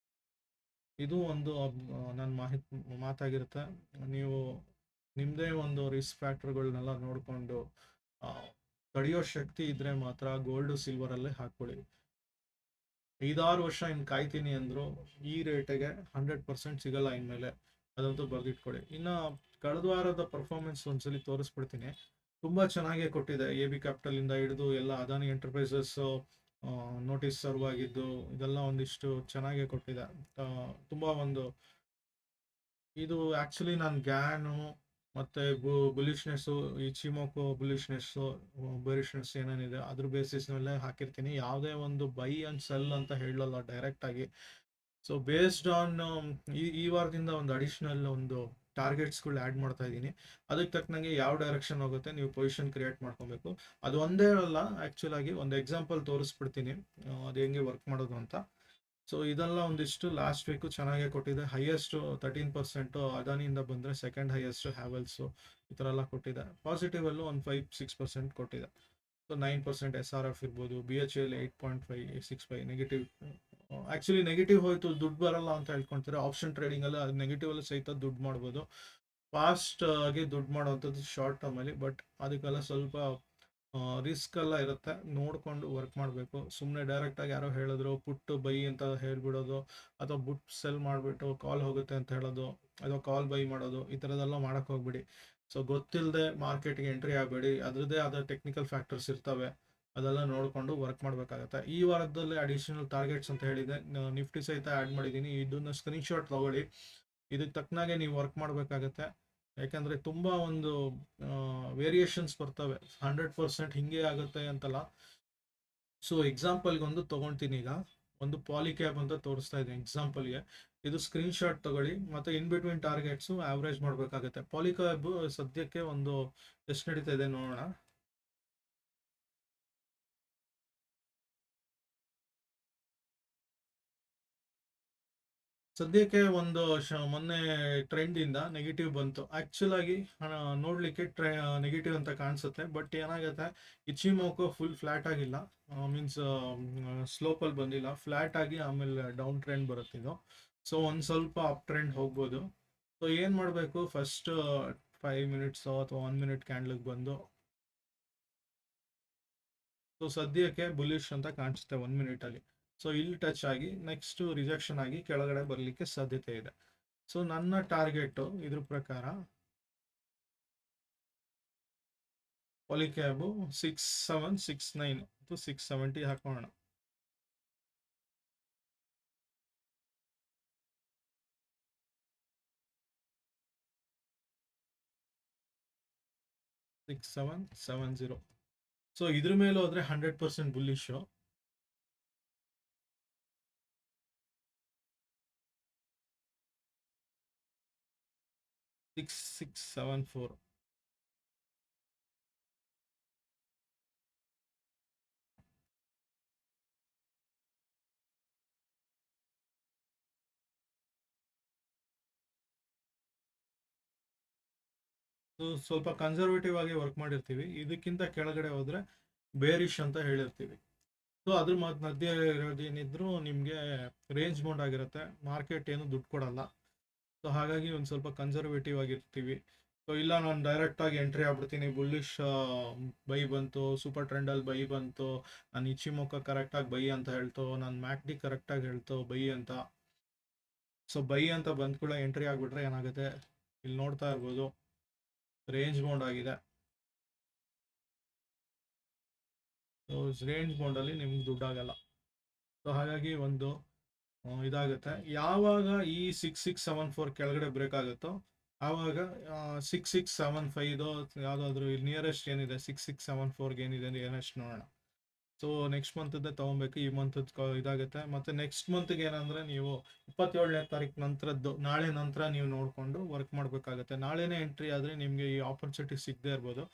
ಇದು ಒಂದು ನನ್ನ ಮಾತಾಗಿರುತ್ತೆ. ನೀವು ನಿಮ್ಮದೇ ಒಂದು ರಿಸ್ಕ್ ಫ್ಯಾಕ್ಟರ್ಗಳನ್ನೆಲ್ಲ ನೋಡಿಕೊಂಡು ತಡೆಯೋ ಶಕ್ತಿ ಇದ್ದರೆ ಮಾತ್ರ ಗೋಲ್ಡು ಸಿಲ್ವರಲ್ಲೇ ಹಾಕ್ಕೊಳ್ಳಿ. 5-6 ವರ್ಷ ಇನ್ನು ಕಾಯ್ತೀನಿ ಅಂದರು ಈ ರೇಟಿಗೆ 100% ಸಿಗಲ್ಲ ಇನ್ಮೇಲೆ, ಅದಂತೂ ಬರೆದಿಟ್ಕೊಳ್ಳಿ. ಇನ್ನು ಕಳೆದ ವಾರದ ಪರ್ಫಾರ್ಮೆನ್ಸ್ ಒಂದ್ಸಲಿ ತೋರಿಸ್ಬಿಡ್ತೀನಿ. ತುಂಬ ಚೆನ್ನಾಗೇ ಕೊಟ್ಟಿದೆ. AB ಕ್ಯಾಪಿಟಲಿಂದ ಹಿಡಿದು ಎಲ್ಲ ಅದಾನಿ ಎಂಟರ್ಪ್ರೈಸಸ್ ನೋಟಿಸ್ ಸರ್ವ್ ಆಗಿದ್ದು ಇದೆಲ್ಲ ಒಂದಿಷ್ಟು ಚೆನ್ನಾಗೇ ಕೊಟ್ಟಿದೆ. ತುಂಬ ಒಂದು ಇದು ಆ್ಯಕ್ಚುಲಿ ನಾನು ಗ್ಯಾನು ಮತ್ತು ಬುಲಿಶ್ನೆಸ್ಸು, ಈ ಚಿಮೋಕೋ ಬುಲಿಶ್ನೆಸ್ಸು ಬೆರಿಶ್ನೆಸ್ ಏನೇನಿದೆ ಅದ್ರ ಬೇಸಿಸ್ ಮೇಲೆ ಹಾಕಿರ್ತೀನಿ. ಯಾವುದೇ ಒಂದು ಬೈ ಆ್ಯಂಡ್ ಸೆಲ್ ಅಂತ ಹೇಳಲ್ಲ ಡೈರೆಕ್ಟಾಗಿ. ಸೊ ಬೇಸ್ಡ್ ಆನ್ ಈ ವಾರದಿಂದ ಒಂದು ಅಡಿಷ್ನಲ್ ಒಂದು ಟಾರ್ಗೆಟ್ಸ್ಗಳು ಆ್ಯಡ್ ಮಾಡ್ತಾ ಇದ್ದೀನಿ. ಅದಕ್ಕೆ ತಕ್ಕನಂಗೆ ಯಾವ ಡೈರೆಕ್ಷನ್ ಹೋಗುತ್ತೆ ನೀವು ಪೊಸಿಷನ್ ಕ್ರಿಯೇಟ್ ಮಾಡ್ಕೊಬೇಕು. ಅದು ಒಂದೇ ಅಲ್ಲ, ಆ್ಯಕ್ಚುಲಾಗಿ ಒಂದು ಎಕ್ಸಾಂಪಲ್ ತೋರಿಸ್ಬಿಡ್ತೀನಿ ಅದು ಹೆಂಗೆ ವರ್ಕ್ ಮಾಡೋದು ಅಂತ. ಸೊ ಇದೆಲ್ಲ ಒಂದಿಷ್ಟು ಲಾಸ್ಟ್ ವೀಕು ಚೆನ್ನಾಗೇ ಕೊಟ್ಟಿದೆ. ಹೈಯೆಸ್ಟು 13% ಅದಾನಿಯಿಂದ ಬಂದರೆ, ಸೆಕೆಂಡ್ ಹೈಯೆಸ್ಟು ಹ್ಯಾವೆಲ್ಸು, ಈ ಥರ ಎಲ್ಲ ಕೊಟ್ಟಿದೆ. ಪಾಸಿಟಿವಲ್ಲೂ ಒಂದು 5-6% ಕೊಟ್ಟಿದೆ. ಸೊ 9% SRF ಇರ್ಬೋದು, BHL 8.565 ನೆಗೆಟಿವ್. ಆಕ್ಚುಲಿ ನೆಗೆಟಿವ್ ಹೋಯ್ತು ದುಡ್ಡು ಬರಲ್ಲ ಅಂತ ಹೇಳ್ಕೊಂತಾರೆ. ಆಪ್ಷನ್ ಟ್ರೇಡಿಂಗ್ ಅಲ್ಲಿ ಅದು ನೆಗೆಟಿವ್ ಅಲ್ಲಿ ಸಹಿತ ದುಡ್ಡು ಮಾಡ್ಬೋದು. ಫಾಸ್ಟ್ ಆಗಿ ದುಡ್ಡು ಮಾಡುವಂಥದ್ದು ಶಾರ್ಟ್ ಟರ್ಮ್ ಅಲ್ಲಿ, ಬಟ್ ಅದಕ್ಕೆಲ್ಲ ಸ್ವಲ್ಪ ರಿಸ್ಕ್ ಎಲ್ಲ ಇರುತ್ತೆ, ನೋಡಿಕೊಂಡು ವರ್ಕ್ ಮಾಡಬೇಕು. ಸುಮ್ಮನೆ ಡೈರೆಕ್ಟಾಗಿ ಯಾರೋ ಹೇಳಿದ್ರು ಪುಟ್ಟು ಬೈ ಅಂತ ಹೇಳ್ಬಿಡೋದು, ಅಥವಾ ಬುಟ್ ಸೆಲ್ ಮಾಡಿಬಿಟ್ಟು ಕಾಲ್ ಹೋಗುತ್ತೆ ಅಂತ ಹೇಳೋದು, ಅಥವಾ ಕಾಲ್ ಬೈ ಮಾಡೋದು, ಈ ಥರದ್ದೆಲ್ಲ ಮಾಡೋಕ್ಕೆ ಹೋಗ್ಬಿಡಿ. ಸೊ ಗೊತ್ತಿಲ್ಲದೆ ಮಾರ್ಕೆಟ್ಗೆ ಎಂಟ್ರಿ ಆಗಬೇಡಿ. ಅದರದ್ದೇ ಆದ ಟೆಕ್ನಿಕಲ್ ಫ್ಯಾಕ್ಟರ್ಸ್ ಇರ್ತವೆ, ಅದೆಲ್ಲ ನೋಡಿಕೊಂಡು ವರ್ಕ್ ಮಾಡಬೇಕಾಗತ್ತೆ. ಈ ವಾರದಲ್ಲಿ ಅಡಿಷನಲ್ ಟಾರ್ಗೆಟ್ಸ್ ಅಂತ ಹೇಳಿದೆ, ನಿಫ್ಟಿ ಸಹಿತ ಆ್ಯಡ್ ಮಾಡಿದ್ದೀನಿ. ಇದನ್ನು ಸ್ಕ್ರೀನ್ಶಾಟ್ ತಗೊಳ್ಳಿ, ಇದಕ್ಕೆ ತಕ್ಕನಾಗೆ ನೀವು ವರ್ಕ್ ಮಾಡಬೇಕಾಗತ್ತೆ. ಯಾಕಂದರೆ ತುಂಬ ಒಂದು ವೇರಿಯೇಷನ್ಸ್ ಬರ್ತವೆ, 100% ಹಿಂಗೆ ಆಗುತ್ತೆ ಅಂತಲ್ಲ. ಸೊ ಎಕ್ಸಾಂಪಲ್ಗೆ ಒಂದು ತೊಗೊಳ್ತೀನಿ. ಈಗ ಒಂದು ಪಾಲಿಕ್ಯಾಬ್ ಅಂತ ತೋರಿಸ್ತಾ ಇದ್ದೀನಿ ಎಕ್ಸಾಂಪಲ್ಗೆ. ಇದು ಸ್ಕ್ರೀನ್ಶಾಟ್ ತಗೊಳ್ಳಿ, ಮತ್ತು ಇನ್ ಬಿಟ್ವೀನ್ ಟಾರ್ಗೆಟ್ಸು ಆವ್ರೇಜ್ ಮಾಡಬೇಕಾಗುತ್ತೆ. ಪಾಲಿಕ್ಯಾಬ್ ಸದ್ಯಕ್ಕೆ ಒಂದು ಎಷ್ಟು ನಡೀತಾ ಇದೆ ನೋಡೋಣ. ಸದ್ಯಕ್ಕೆ ಒಂದು ಮೊನ್ನೆ ಟ್ರೆಂಡಿಂದ ನೆಗೆಟಿವ್ ಬಂತು. ಆ್ಯಕ್ಚುಲ್ ಆಗಿ ನೋಡಲಿಕ್ಕೆ ನೆಗೆಟಿವ್ ಅಂತ ಕಾಣಿಸುತ್ತೆ, ಬಟ್ ಏನಾಗುತ್ತೆ, ಇಚಿಮೋಕೋ ಫುಲ್ ಫ್ಲ್ಯಾಟ್ ಆಗಿಲ್ಲ, ಮೀನ್ಸ್ ಸ್ಲೋಪಲ್ಲಿ ಬಂದಿಲ್ಲ, ಫ್ಲ್ಯಾಟ್ ಆಗಿ ಆಮೇಲೆ ಡೌನ್ ಟ್ರೆಂಡ್ ಬರುತ್ತಿದ್ದು. ಸೊ ಒಂದು ಸ್ವಲ್ಪ ಅಪ್ ಟ್ರೆಂಡ್ ಹೋಗ್ಬೋದು. ಸೊ ಏನು ಮಾಡಬೇಕು, ಫಸ್ಟ್ 5 ಮಿನಿಟ್ಸು ಅಥವಾ 1 ಮಿನಿಟ್ ಕ್ಯಾಂಡ್ಲಿಗೆ ಬಂದು, ಸೊ ಸದ್ಯಕ್ಕೆ ಬುಲಿಶ್ ಅಂತ ಕಾಣಿಸುತ್ತೆ 1 ಮಿನಿಟಲ್ಲಿ. ಸೊ ಇಲ್ಲಿ ಟಚ್ ಆಗಿ ನೆಕ್ಸ್ಟ್ ರಿಜೆಕ್ಷನ್ ಆಗಿ ಕೆಳಗಡೆ ಬರಲಿಕ್ಕೆ ಸಾಧ್ಯತೆ ಇದೆ. ಸೊ ನನ್ನ ಟಾರ್ಗೆಟು ಇದ್ರ ಪ್ರಕಾರ ಪಾಲಿಕ್ಯಾಬು 6769 ಟು 670 ಹಾಕೋಣ. $6770. ಸೊ ಇದ್ರ ಮೇಲೆ ಹೋದ್ರೆ 100% ಬುಲ್ಲಿಶು. $6674. ಸ್ವಲ್ಪ ಕನ್ಸರ್ವೇಟಿವ್ ಆಗಿ ವರ್ಕ್ ಮಾಡಿರ್ತೀವಿ. ಇದಕ್ಕಿಂತ ಕೆಳಗಡೆ ಹೋದ್ರೆ ಬೇರಿಶ್ ಅಂತ ಹೇಳಿರ್ತೀವಿ. ಸೊ ಅದ್ರ ಮಧ್ಯೆ ಇರೋದೇನಿದ್ರು ನಿಮಗೆ ರೇಂಜ್ ಬೌಂಡ್ ಆಗಿರುತ್ತೆ, ಮಾರ್ಕೆಟ್ ಏನು ದುಡ್ಡು ಕೊಡಲ್ಲ. ಸೊ ಹಾಗಾಗಿ ಒಂದು ಸ್ವಲ್ಪ ಕನ್ಸರ್ವೇಟಿವ್ ಆಗಿರ್ತೀವಿ. ಸೊ ಇಲ್ಲ ನಾನು ಡೈರೆಕ್ಟಾಗಿ ಎಂಟ್ರಿ ಆಗ್ಬಿಡ್ತೀನಿ, ಬುಲ್ಲಿಶ್ ಬೈ ಬಂತು, ಸೂಪರ್ ಟ್ರೆಂಡಲ್ಲಿ ಬೈ ಬಂತು, ನಾನು ಇಚಿಮೋಕ ಕರೆಕ್ಟಾಗಿ ಬೈ ಅಂತ ಹೇಳ್ತು, ನಾನು ಮ್ಯಾಕ್ಡಿ ಕರೆಕ್ಟಾಗಿ ಹೇಳ್ತು ಬೈ ಅಂತ. ಸೊ ಬೈ ಅಂತ ಬಂದ ಕೂಡ ಎಂಟ್ರಿ ಆಗಿಬಿಟ್ರೆ ಏನಾಗುತ್ತೆ, ಇಲ್ಲಿ ನೋಡ್ತಾ ಇರ್ಬೋದು ರೇಂಜ್ ಬೌಂಡ್ ಆಗಿದೆ. ಸೊ ರೇಂಜ್ ಬೌಂಡಲ್ಲಿ ನಿಮ್ಗೆ ದುಡ್ಡಾಗಲ್ಲ. ಸೊ ಹಾಗಾಗಿ ಒಂದು ಇದಾಗುತ್ತೆ. ಯಾವಾಗ ಈ 6674 ಕೆಳಗಡೆ ಬ್ರೇಕ್ ಆಗುತ್ತೋ ಆವಾಗ 6675 ಯಾವುದಾದ್ರೂ ಇಲ್ಲಿ ನಿಯರೆಸ್ಟ್ ಏನಿದೆ 6674 ಏನಿದೆ ನಿಯರೆಸ್ಟ್ ನೋಡೋಣ. ಸೊ ನೆಕ್ಸ್ಟ್ ಮಂತದ್ದೇ ತೊಗೊಬೇಕು, ಈ ಮಂತದ್ದು ಇದಾಗುತ್ತೆ. ಮತ್ತು ನೆಕ್ಸ್ಟ್ ಮಂತ್ಗೆ ಏನಂದರೆ ನೀವು 27ನೇ ತಾರೀಕು ನಂತರದ್ದು, ನಾಳೆ ನಂತರ ನೀವು ನೋಡಿಕೊಂಡು ವರ್ಕ್ ಮಾಡಬೇಕಾಗತ್ತೆ. ನಾಳೆನೇ ಎಂಟ್ರಿ ಆದರೆ ನಿಮಗೆ ಈ ಆಪರ್ಚುನಿಟಿ ಸಿಗದೇ ಇರ್ಬೋದು.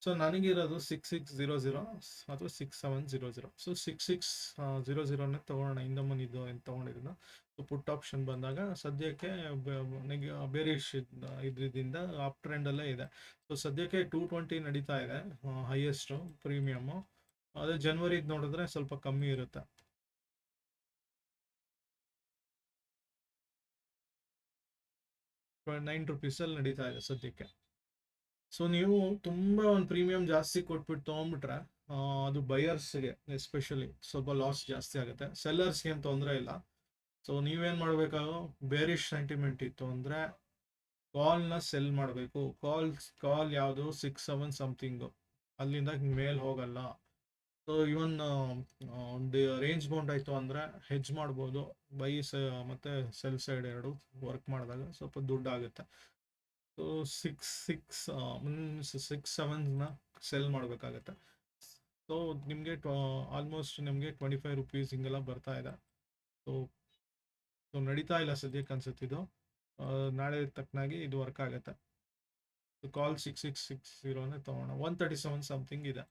ಸೊ ನನಗಿರೋದು 6600 ಅಥವಾ 6700. ಸೊ 6600ನೇ ತೊಗೊಳ್ಳೋಣ, ಇಂದ ಮನಿದು ಏನು ತೊಗೊಂಡಿದ್ದನ್ನು. ಸೊ ಪುಟ್ ಆಪ್ಷನ್ ಬಂದಾಗ ಸದ್ಯಕ್ಕೆ ಬೇರಿಶ್ ಇದರಿಂದ ಅಪ್ ಟ್ರೆಂಡಲ್ಲೇ ಇದೆ. ಸೊ ಸದ್ಯಕ್ಕೆ 220 ನಡೀತಾ ಇದೆ ಹೈಯೆಸ್ಟು ಪ್ರೀಮಿಯಮ್ಮು. ಅದೇ ಜನವರಿಗೆ ನೋಡಿದ್ರೆ ಸ್ವಲ್ಪ ಕಮ್ಮಿ ಇರುತ್ತೆ. ₹9 ನಡೀತಾ ಇದೆ ಸದ್ಯಕ್ಕೆ. ಸೊ ನೀವು ತುಂಬ ಒಂದು ಪ್ರೀಮಿಯಂ ಜಾಸ್ತಿ ಕೊಟ್ಬಿಟ್ಟು ತೊಗೊಂಡ್ಬಿಟ್ರೆ ಅದು ಬಯರ್ಸ್ಗೆ ಎಸ್ಪೆಷಲಿ ಸ್ವಲ್ಪ ಲಾಸ್ ಜಾಸ್ತಿ ಆಗುತ್ತೆ. ಸೆಲ್ಲರ್ಸ್ಗೆ ಏನು ತೊಂದರೆ ಇಲ್ಲ. ಸೊ ನೀವೇನು ಮಾಡಬೇಕಾಗೋ, ಬೇರಿಶ್ ಸೆಂಟಿಮೆಂಟ್ ಇತ್ತು ಅಂದರೆ ಕಾಲ್ನ ಸೆಲ್ ಮಾಡಬೇಕು. ಕಾಲ್ ಯಾವುದು 67 ಸಮಥಿಂಗು, ಅಲ್ಲಿಂದ ಮೇಲೆ ಹೋಗಲ್ಲ. ಸೊ ಇವನ್ ಒಂದು ರೇಂಜ್ ಬೌಂಡ್ ಆಯಿತು ಅಂದರೆ ಹೆಜ್ ಮಾಡ್ಬೋದು. ಬೈ ಮತ್ತು ಸೆಲ್ ಸೈಡ್ ಎರಡು ವರ್ಕ್ ಮಾಡಿದಾಗ ಸ್ವಲ್ಪ ದುಡ್ಡು ಆಗುತ್ತೆ. ಸೊ 6-7ನ ಸೆಲ್ ಮಾಡಬೇಕಾಗತ್ತೆ. ಸೊ ನಿಮಗೆ ಆಲ್ಮೋಸ್ಟ್ ನಿಮಗೆ ₹25 ಹಿಂಗೆಲ್ಲ ಬರ್ತಾ ಇದೆ. ಸೊ ನಡೀತಾ ಇಲ್ಲ ಸದ್ಯಕ್ಕೆ ಅನ್ಸುತ್ತಿದ್ದು, ನಾಳೆ ತಕ್ಕನಾಗಿ ಇದು ವರ್ಕ್ ಆಗುತ್ತೆ. ಕಾಲ್ 6660ನೇ ತೊಗೋಣ. 137 ಸಮಥಿಂಗ್ ಇದೆ.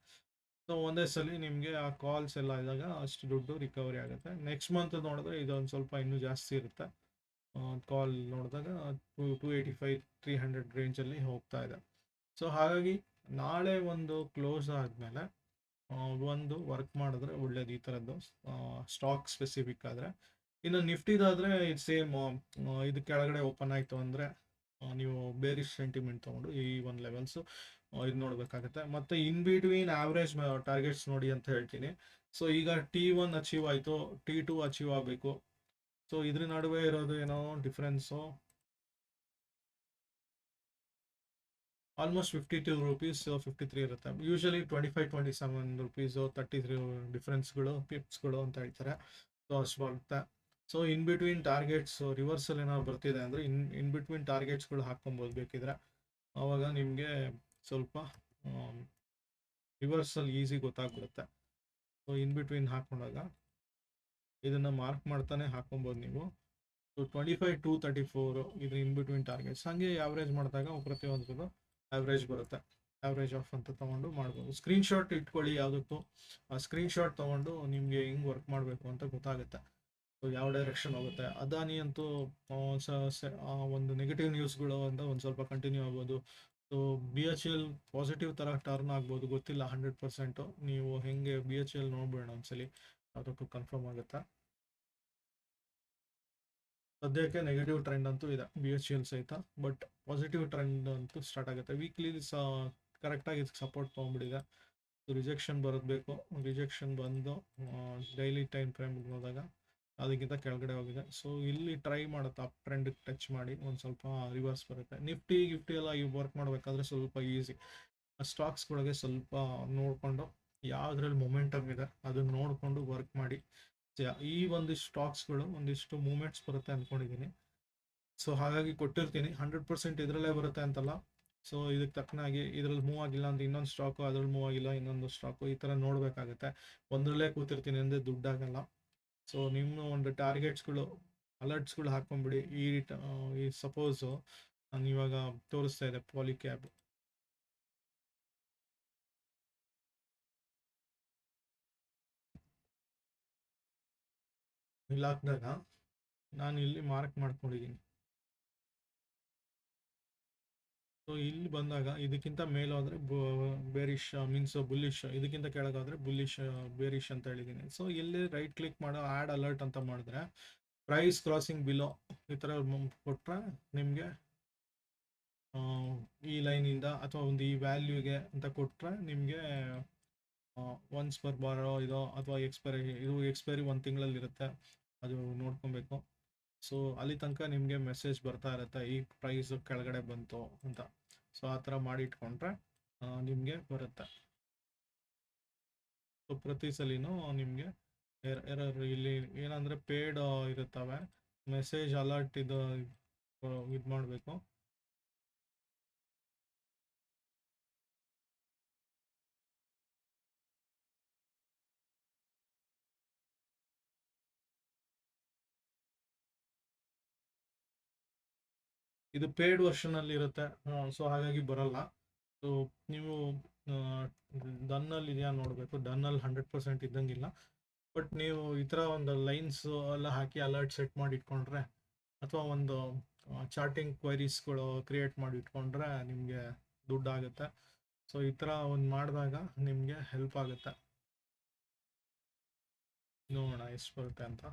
ಸೊ ಒಂದೇ ಸಲ ನಿಮಗೆ ಆ ಕಾಲ್ಸ್ ಎಲ್ಲ ಇದ್ದಾಗ ಅಷ್ಟು ದುಡ್ಡು ರಿಕವರಿ ಆಗುತ್ತೆ. ನೆಕ್ಸ್ಟ್ ಮಂತ್ ನೋಡಿದ್ರೆ ಇದೊಂದು ಸ್ವಲ್ಪ ಇನ್ನೂ ಜಾಸ್ತಿ ಇರುತ್ತೆ. ಕಾಲ್ ನೋಡಿದಾಗ 285-300 ರೇಂಜಲ್ಲಿ ಹೋಗ್ತಾ ಇದೆ. ಸೊ ಹಾಗಾಗಿ ನಾಳೆ ಒಂದು ಕ್ಲೋಸ್ ಆದಮೇಲೆ ಒಂದು ವರ್ಕ್ ಮಾಡಿದ್ರೆ ಒಳ್ಳೇದು ಈ ಥರದ್ದು ಸ್ಟಾಕ್ ಸ್ಪೆಸಿಫಿಕ್ ಆದರೆ. ಇನ್ನು ನಿಫ್ಟಿದಾದರೆ ಇದು ಸೇಮ್, ಇದು ಕೆಳಗಡೆ ಓಪನ್ ಆಯಿತು ಅಂದರೆ ನೀವು ಬೇರಿಶ್ ಸೆಂಟಿಮೆಂಟ್ ತೊಗೊಂಡು ಈ ಒಂದು ಲೆವೆಲ್ಸು ಇದು ನೋಡಬೇಕಾಗುತ್ತೆ. ಮತ್ತು ಇನ್ ಬಿಟ್ವೀನ್ ಆವ್ರೇಜ್ ಟಾರ್ಗೆಟ್ಸ್ ನೋಡಿ ಅಂತ ಹೇಳ್ತೀನಿ. ಸೊ ಈಗ T1 ಅಚೀವ್ ಆಯಿತು, T2 ಅಚೀವ್ ಆಗಬೇಕು. ಸೊ ಇದ್ರ ನಡುವೆ ಇರೋದು ಏನೋ ಡಿಫ್ರೆನ್ಸು ಆಲ್ಮೋಸ್ಟ್ 52 ರುಪೀಸ್ 53 ಇರುತ್ತೆ. ಯೂಶಲಿ 25-27 ರುಪೀಸು 33 ಡಿಫ್ರೆನ್ಸ್ಗಳು ಪಿಪ್ಸ್ಗಳು ಅಂತ ಹೇಳ್ತಾರೆ. ಸೊ ಅಷ್ಟು ಬರುತ್ತೆ. So in between targets reversal ಏನಾದ್ರು ಬರ್ತಿದೆ ಅಂದರೆ ಇನ್ ಬಿಟ್ವೀನ್ ಟಾರ್ಗೆಟ್ಸ್ಗಳು ಹಾಕ್ಕೊಬೋದು ಬೇಕಿದ್ರೆ. ಆವಾಗ ನಿಮಗೆ ಸ್ವಲ್ಪ ರಿವರ್ಸಲ್ ಈಸಿ ಗೊತ್ತಾಗ್ಬಿಡುತ್ತೆ. ಸೊ ಇನ್ ಬಿಟ್ವೀನ್ ಹಾಕೊಂಡಾಗ ಇದನ್ನು ಮಾರ್ಕ್ ಮಾಡ್ತಾನೆ ಹಾಕೊಬೋದು ನೀವು. ಸೊ 25-34 ಇದು ಇನ್ ಬಿಟ್ವೀನ್ ಟಾರ್ಗೆಟ್ಸ್. ಹಾಗೆ ಆವ್ರೇಜ್ ಮಾಡಿದಾಗ ಪ್ರತಿಯೊಂದು ಆವ್ರೇಜ್ ಬರುತ್ತೆ. ಆವ್ರೇಜ್ ಆಫ್ ಅಂತ ತೊಗೊಂಡು ಮಾಡ್ಬೋದು. ಸ್ಕ್ರೀನ್ಶಾಟ್ ಇಟ್ಕೊಳ್ಳಿ ಯಾವುದಕ್ಕೂ. ಆ ಸ್ಕ್ರೀನ್ಶಾಟ್ ತೊಗೊಂಡು ನಿಮಗೆ ಹೆಂಗೆ ವರ್ಕ್ ಮಾಡಬೇಕು ಅಂತ ಗೊತ್ತಾಗುತ್ತೆ. ಸೊ ಯಾವ ಡೈರೆಕ್ಷನ್ ಹೋಗುತ್ತೆ. ಅದಾನಿ ಅಂತೂ ಒಂದು ನೆಗೆಟಿವ್ ನ್ಯೂಸ್ಗಳು ಅಂತ ಒಂದು ಸ್ವಲ್ಪ ಕಂಟಿನ್ಯೂ ಆಗ್ಬೋದು. ಸೊ BHEL ಪಾಸಿಟಿವ್ ಥರ ಟರ್ನ್ ಆಗ್ಬೋದು, ಗೊತ್ತಿಲ್ಲ 100%. ನೀವು ಹೆಂಗೆ BHEL ನೋಡ್ಬೇಡ ಒಂದ್ಸಲಿ, ಅದಕ್ಕೂ ಕನ್ಫರ್ಮ್ ಆಗುತ್ತೆ. ಸದ್ಯಕ್ಕೆ ನೆಗೆಟಿವ್ ಟ್ರೆಂಡ್ ಅಂತೂ ಇದೆ BHEL ಸಹಿತ, ಬಟ್ ಪಾಸಿಟಿವ್ ಟ್ರೆಂಡ್ ಅಂತೂ ಸ್ಟಾರ್ಟ್ ಆಗುತ್ತೆ. ವೀಕ್ಲಿ ಕರೆಕ್ಟಾಗಿ ಇದಕ್ಕೆ ಸಪೋರ್ಟ್ ತೊಗೊಂಡ್ಬಿಟ್ಟಿದೆ. ರಿಜೆಕ್ಷನ್ ಬರಬೇಕು. ರಿಜೆಕ್ಷನ್ ಬಂದು ಡೈಲಿ ಟೈಮ್ ಫ್ರೇಮ್ ಹೋದಾಗ ಅದಕ್ಕಿಂತ ಕೆಳಗಡೆ ಹೋಗಿದೆ. ಸೊ ಇಲ್ಲಿ ಟ್ರೈ ಮಾಡುತ್ತೆ ಅಪ್ ಟ್ರೆಂಡ್ ಟಚ್ ಮಾಡಿ ಒಂದು ಸ್ವಲ್ಪ ರಿವರ್ಸ್ ಬರುತ್ತೆ. ನಿಫ್ಟಿ ಎಲ್ಲ ಈ ವರ್ಕ್ ಮಾಡಬೇಕಾದ್ರೆ ಸ್ವಲ್ಪ ಈಸಿ. ಸ್ಟಾಕ್ಸ್ಗಳಿಗೆ ಸ್ವಲ್ಪ ನೋಡಿಕೊಂಡು ಯಾವುದ್ರಲ್ಲಿ ಮೊಮೆಂಟಮ್ ಇದೆ ಅದನ್ನು ನೋಡಿಕೊಂಡು ವರ್ಕ್ ಮಾಡಿ. ಈ ಒಂದಿಷ್ಟು ಸ್ಟಾಕ್ಸ್ಗಳು ಒಂದಿಷ್ಟು ಮೂಮೆಂಟ್ಸ್ ಬರುತ್ತೆ ಅಂದ್ಕೊಂಡಿದ್ದೀನಿ. ಸೊ ಹಾಗಾಗಿ ಕೊಟ್ಟಿರ್ತೀನಿ. 100% ಇದರಲ್ಲೇ ಬರುತ್ತೆ ಅಂತಲ್ಲ. ಸೊ ಇದಕ್ಕೆ ತಕ್ಕನಾಗಿ ಇದರಲ್ಲಿ ಮೂವ್ ಆಗಿಲ್ಲ ಅಂತ ಇನ್ನೊಂದು ಸ್ಟಾಕು, ಅದ್ರಲ್ಲಿ ಮೂವ್ ಆಗಿಲ್ಲ ಇನ್ನೊಂದು ಸ್ಟಾಕು, ಈ ಥರ ನೋಡಬೇಕಾಗುತ್ತೆ. ಒಂದರಲ್ಲೇ ಕೂತಿರ್ತೀನಿ ಅಂದರೆ ದುಡ್ಡಾಗಲ್ಲ. ಸೊ ನಿಮ್ಮ ಒಂದು ಟಾರ್ಗೆಟ್ಸ್ಗಳು ಅಲರ್ಟ್ಸ್ಗಳು ಹಾಕ್ಕೊಂಬಿಡಿ. ಈ ಸಪೋಸು ನಾನು ಇವಾಗ ತೋರಿಸ್ತಾ ಇದೆ ಪಾಲಿಕ್ಯಾಬ್. ಇಲ್ಲಿ ಹಾಕಿದಾಗ ನಾನು ಇಲ್ಲಿ ಮಾರ್ಕ್ ಮಾಡ್ಕೊಂಡಿದ್ದೀನಿ. ಸೊ ಇಲ್ಲಿ ಬಂದಾಗ ಇದಕ್ಕಿಂತ ಮೇಲಾದರೆ ಬೇರಿಶ್ ಮೀನ್ಸ್ ಬುಲ್ಲಿಶ್, ಇದಕ್ಕಿಂತ ಕೆಳಗಾದರೆ ಬುಲ್ಲಿಶ್ ಬೇರಿಶ್ ಅಂತ ಹೇಳಿದ್ದೀನಿ. ಸೊ ಇಲ್ಲಿ ರೈಟ್ ಕ್ಲಿಕ್ ಮಾಡೋ ಆ್ಯಡ್ ಅಲರ್ಟ್ ಅಂತ ಮಾಡಿದ್ರೆ ಪ್ರೈಸ್ ಕ್ರಾಸಿಂಗ್ ಬಿಲೋ ಈ ಥರ ಕೊಟ್ಟರೆ ನಿಮಗೆ ಈ ಲೈನಿಂದ ಅಥವಾ ಒಂದು ಈ ವ್ಯಾಲ್ಯೂಗೆ ಅಂತ ಕೊಟ್ಟರೆ ನಿಮಗೆ ಒನ್ಸ್ ಪರ್ ಬಾರೋ ಇದೋ ಅಥವಾ ಎಕ್ಸ್ಪೈರಿ 1 ತಿಂಗಳಲ್ಲಿರುತ್ತೆ, ಅದು ನೋಡ್ಕೊಬೇಕು. ಸೊ ಅಲ್ಲಿ ತನಕ ನಿಮಗೆ ಮೆಸೇಜ್ ಬರ್ತಾ ಇರುತ್ತೆ ಈ ಪ್ರೈಸ್ ಕೆಳಗಡೆ ಬಂತು ಅಂತ. ಸೊ ಆ ಥರ ಮಾಡಿ ಇಟ್ಕೊಂಡ್ರೆ ನಿಮಗೆ ಬರುತ್ತೆ. ಸೊ ಪ್ರತಿ ಸಲಿನೂ ನಿಮಗೆ ಎರರ್ ಇಲ್ಲಿ ಏನಂದರೆ ಪೇಡ್ ಇರುತ್ತವೆ, ಮೆಸೇಜ್ ಅಲರ್ಟ್ ಇದು ಮಾಡಬೇಕು. ಇದು ಪೇಯ್ಡ್ ವರ್ಷನಲ್ಲಿ ಇರುತ್ತೆ. ಸೊ ಹಾಗಾಗಿ ಬರಲ್ಲ. ಸೊ ನೀವು ಡನ್ನಲ್ಲಿ ಇದೆಯಾ ನೋಡಬೇಕು. ಡನ್ನಲ್ಲಿ 100% ಇದ್ದಂಗಿಲ್ಲ. ಬಟ್ ನೀವು ಈ ಥರ ಒಂದು ಲೈನ್ಸ್ ಎಲ್ಲ ಹಾಕಿ ಅಲರ್ಟ್ ಸೆಟ್ ಮಾಡಿ ಇಟ್ಕೊಂಡ್ರೆ ಅಥವಾ ಒಂದು ಚಾರ್ಟಿಂಗ್ ಕ್ವೈರೀಸ್ಗಳು ಕ್ರಿಯೇಟ್ ಮಾಡಿ ಇಟ್ಕೊಂಡ್ರೆ ನಿಮಗೆ ದುಡ್ಡಾಗುತ್ತೆ. ಸೊ ಈ ಥರ ಒಂದು ಮಾಡಿದಾಗ ನಿಮಗೆ ಹೆಲ್ಪ್ ಆಗುತ್ತೆ. ನೋಡೋಣ ಎಷ್ಟು ಬರುತ್ತೆ ಅಂತ.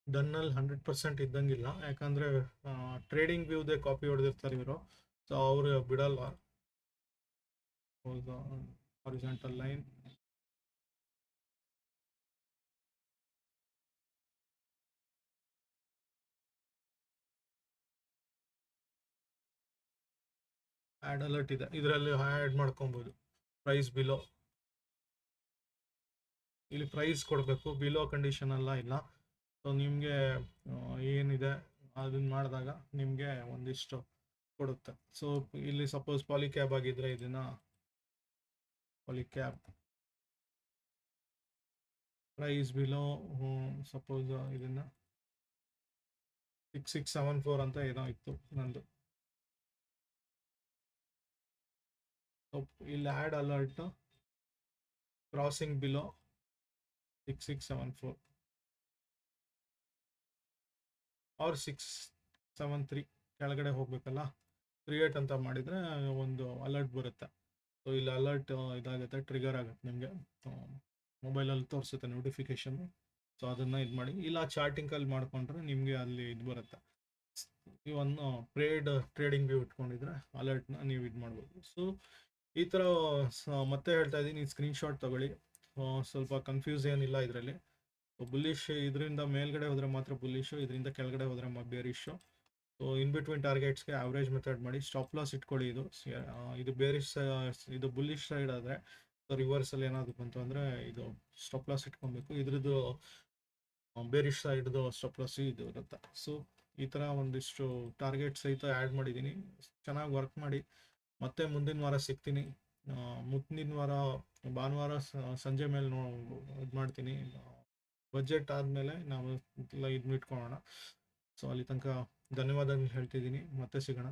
ಡನ್ನಲ್ಲಿ 100% ಇದ್ದಂಗಿಲ್ಲ, ಯಾಕಂದರೆ ಟ್ರೇಡಿಂಗ್ ವ್ಯೂದೇ ಕಾಪಿ ಹೊಡೆದಿರ್ತಾರೆ ಇವರು. ಸೊ ಅವರು ಬಿಡಲ್ಲ. ಹಾರಿಜಾಂಟಲ್ ಲೈನ್ ಆ್ಯಡ್ ಅಲರ್ಟ್ ಇದೆ, ಇದರಲ್ಲಿ ಆ್ಯಡ್ ಮಾಡ್ಕೊಬೋದು. ಪ್ರೈಸ್ ಬಿಲೋ, ಇಲ್ಲಿ ಪ್ರೈಸ್ ಕೊಡಬೇಕು, ಬಿಲೋ ಕಂಡೀಷನ್ ಎಲ್ಲ ಇಲ್ಲ. ಸೊ ನಿಮಗೆ ಏನಿದೆ ಅದನ್ನ ಮಾಡಿದಾಗ ನಿಮಗೆ ಒಂದಿಷ್ಟು ಕೊಡುತ್ತೆ. ಸೊ ಇಲ್ಲಿ ಸಪೋಸ್ ಪಾಲಿಕ್ಯಾಬ್ ಆಗಿದ್ರೆ ಇದನ್ನು ಪಾಲಿಕ್ಯಾಬ್ ಪ್ರೈಸ್ ಬಿಲೋ ಸಪೋಸ್ ಇದನ್ನು 6674 ಅಂತ ಏನೋ ಇತ್ತು ನಂದು. ಸೊ ಇಲ್ಲಿ ಆ್ಯಡ್ ಅಲರ್ಟ್ ಕ್ರಾಸಿಂಗ್ ಬಿಲೋ 6674 ಅವ್ರು 673 ಕೆಳಗಡೆ ಹೋಗ್ಬೇಕಲ್ಲ, 38 ಅಂತ ಮಾಡಿದರೆ ಒಂದು ಅಲರ್ಟ್ ಬರುತ್ತೆ. ಸೊ ಇಲ್ಲಿ ಅಲರ್ಟ್ ಇದಾಗುತ್ತೆ, ಟ್ರಿಗರ್ ಆಗುತ್ತೆ ನಿಮಗೆ, ಮೊಬೈಲಲ್ಲಿ ತೋರಿಸುತ್ತೆ ನೋಟಿಫಿಕೇಶನ್. ಸೊ ಅದನ್ನು ಇದು ಮಾಡಿ, ಇಲ್ಲ ಚಾರ್ಟಿಂಗಲ್ಲಿ ಮಾಡ್ಕೊಂಡ್ರೆ ನಿಮಗೆ ಅಲ್ಲಿ ಇದು ಬರುತ್ತೆ. ಇವನ್ನು ಟ್ರೇಡಿಂಗ್ ವ್ಯೂ ಇಟ್ಕೊಂಡಿದ್ರೆ ಅಲರ್ಟ್ನ ನೀವು ಇದು ಮಾಡ್ಬೋದು. ಸೊ ಈ ಥರ ಮತ್ತೆ ಹೇಳ್ತಾ ಇದ್ದೀನಿ, ಸ್ಕ್ರೀನ್ಶಾಟ್ ತಗೊಳ್ಳಿ. ಸ್ವಲ್ಪ ಕನ್ಫ್ಯೂಸ್ ಏನಿಲ್ಲ ಇದರಲ್ಲಿ. ಬುಲ್ಲಿಶ್ ಇದರಿಂದ ಮೇಲ್ಗಡೆ ಹೋದರೆ ಮಾತ್ರ ಬುಲ್ಲಿಶು, ಇದರಿಂದ ಕೆಳಗಡೆ ಹೋದರೆ ಬೇರಿಶು. ಸೊ ಇನ್ ಬಿಟ್ವೀನ್ ಟಾರ್ಗೆಟ್ಸ್ಗೆ ಆವ್ರೇಜ್ ಮೆಥಡ್ ಮಾಡಿ, ಸ್ಟಾಪ್ ಲಾಸ್ ಇಟ್ಕೊಳ್ಳಿ. ಇದು ಬೇರಿಶ್, ಇದು ಬುಲ್ಲಿಶ್ ಸೈಡ್ ಆದರೆ, ರಿವರ್ಸಲ್ಲಿ ಏನಾದರೂ ಬಂತು ಅಂದರೆ ಇದು ಸ್ಟಾಪ್ ಲಾಸ್ ಇಟ್ಕೊಬೇಕು. ಇದ್ರದ್ದು ಬೇರಿಶ್ ಸೈಡ್ದು ಸ್ಟಾಪ್ ಲಾಸ್ ಇದು ಇರುತ್ತೆ. ಸೊ ಈ ಥರ ಒಂದಿಷ್ಟು ಟಾರ್ಗೆಟ್ ಸಹಿತ ಆ್ಯಡ್ ಮಾಡಿದ್ದೀನಿ. ಚೆನ್ನಾಗಿ ವರ್ಕ್ ಮಾಡಿ. ಮತ್ತೆ ಮುಂದಿನ ವಾರ ಸಿಗ್ತೀನಿ. ಮುಂದಿನ ವಾರ ಭಾನುವಾರ ಸಂಜೆ ಮೇಲೆ ಇದು ಮಾಡ್ತೀನಿ. ಬಜೆಟ್ ಆದಮೇಲೆ ನಾವು ಎಲ್ಲ ಇದು ಇಟ್ಕೊಳ್ಳೋಣ. ಸೊ ಅಲ್ಲಿ ತನಕ ಧನ್ಯವಾದ ಹೇಳ್ತಿದ್ದೀನಿ. ಮತ್ತೆ ಸಿಗೋಣ.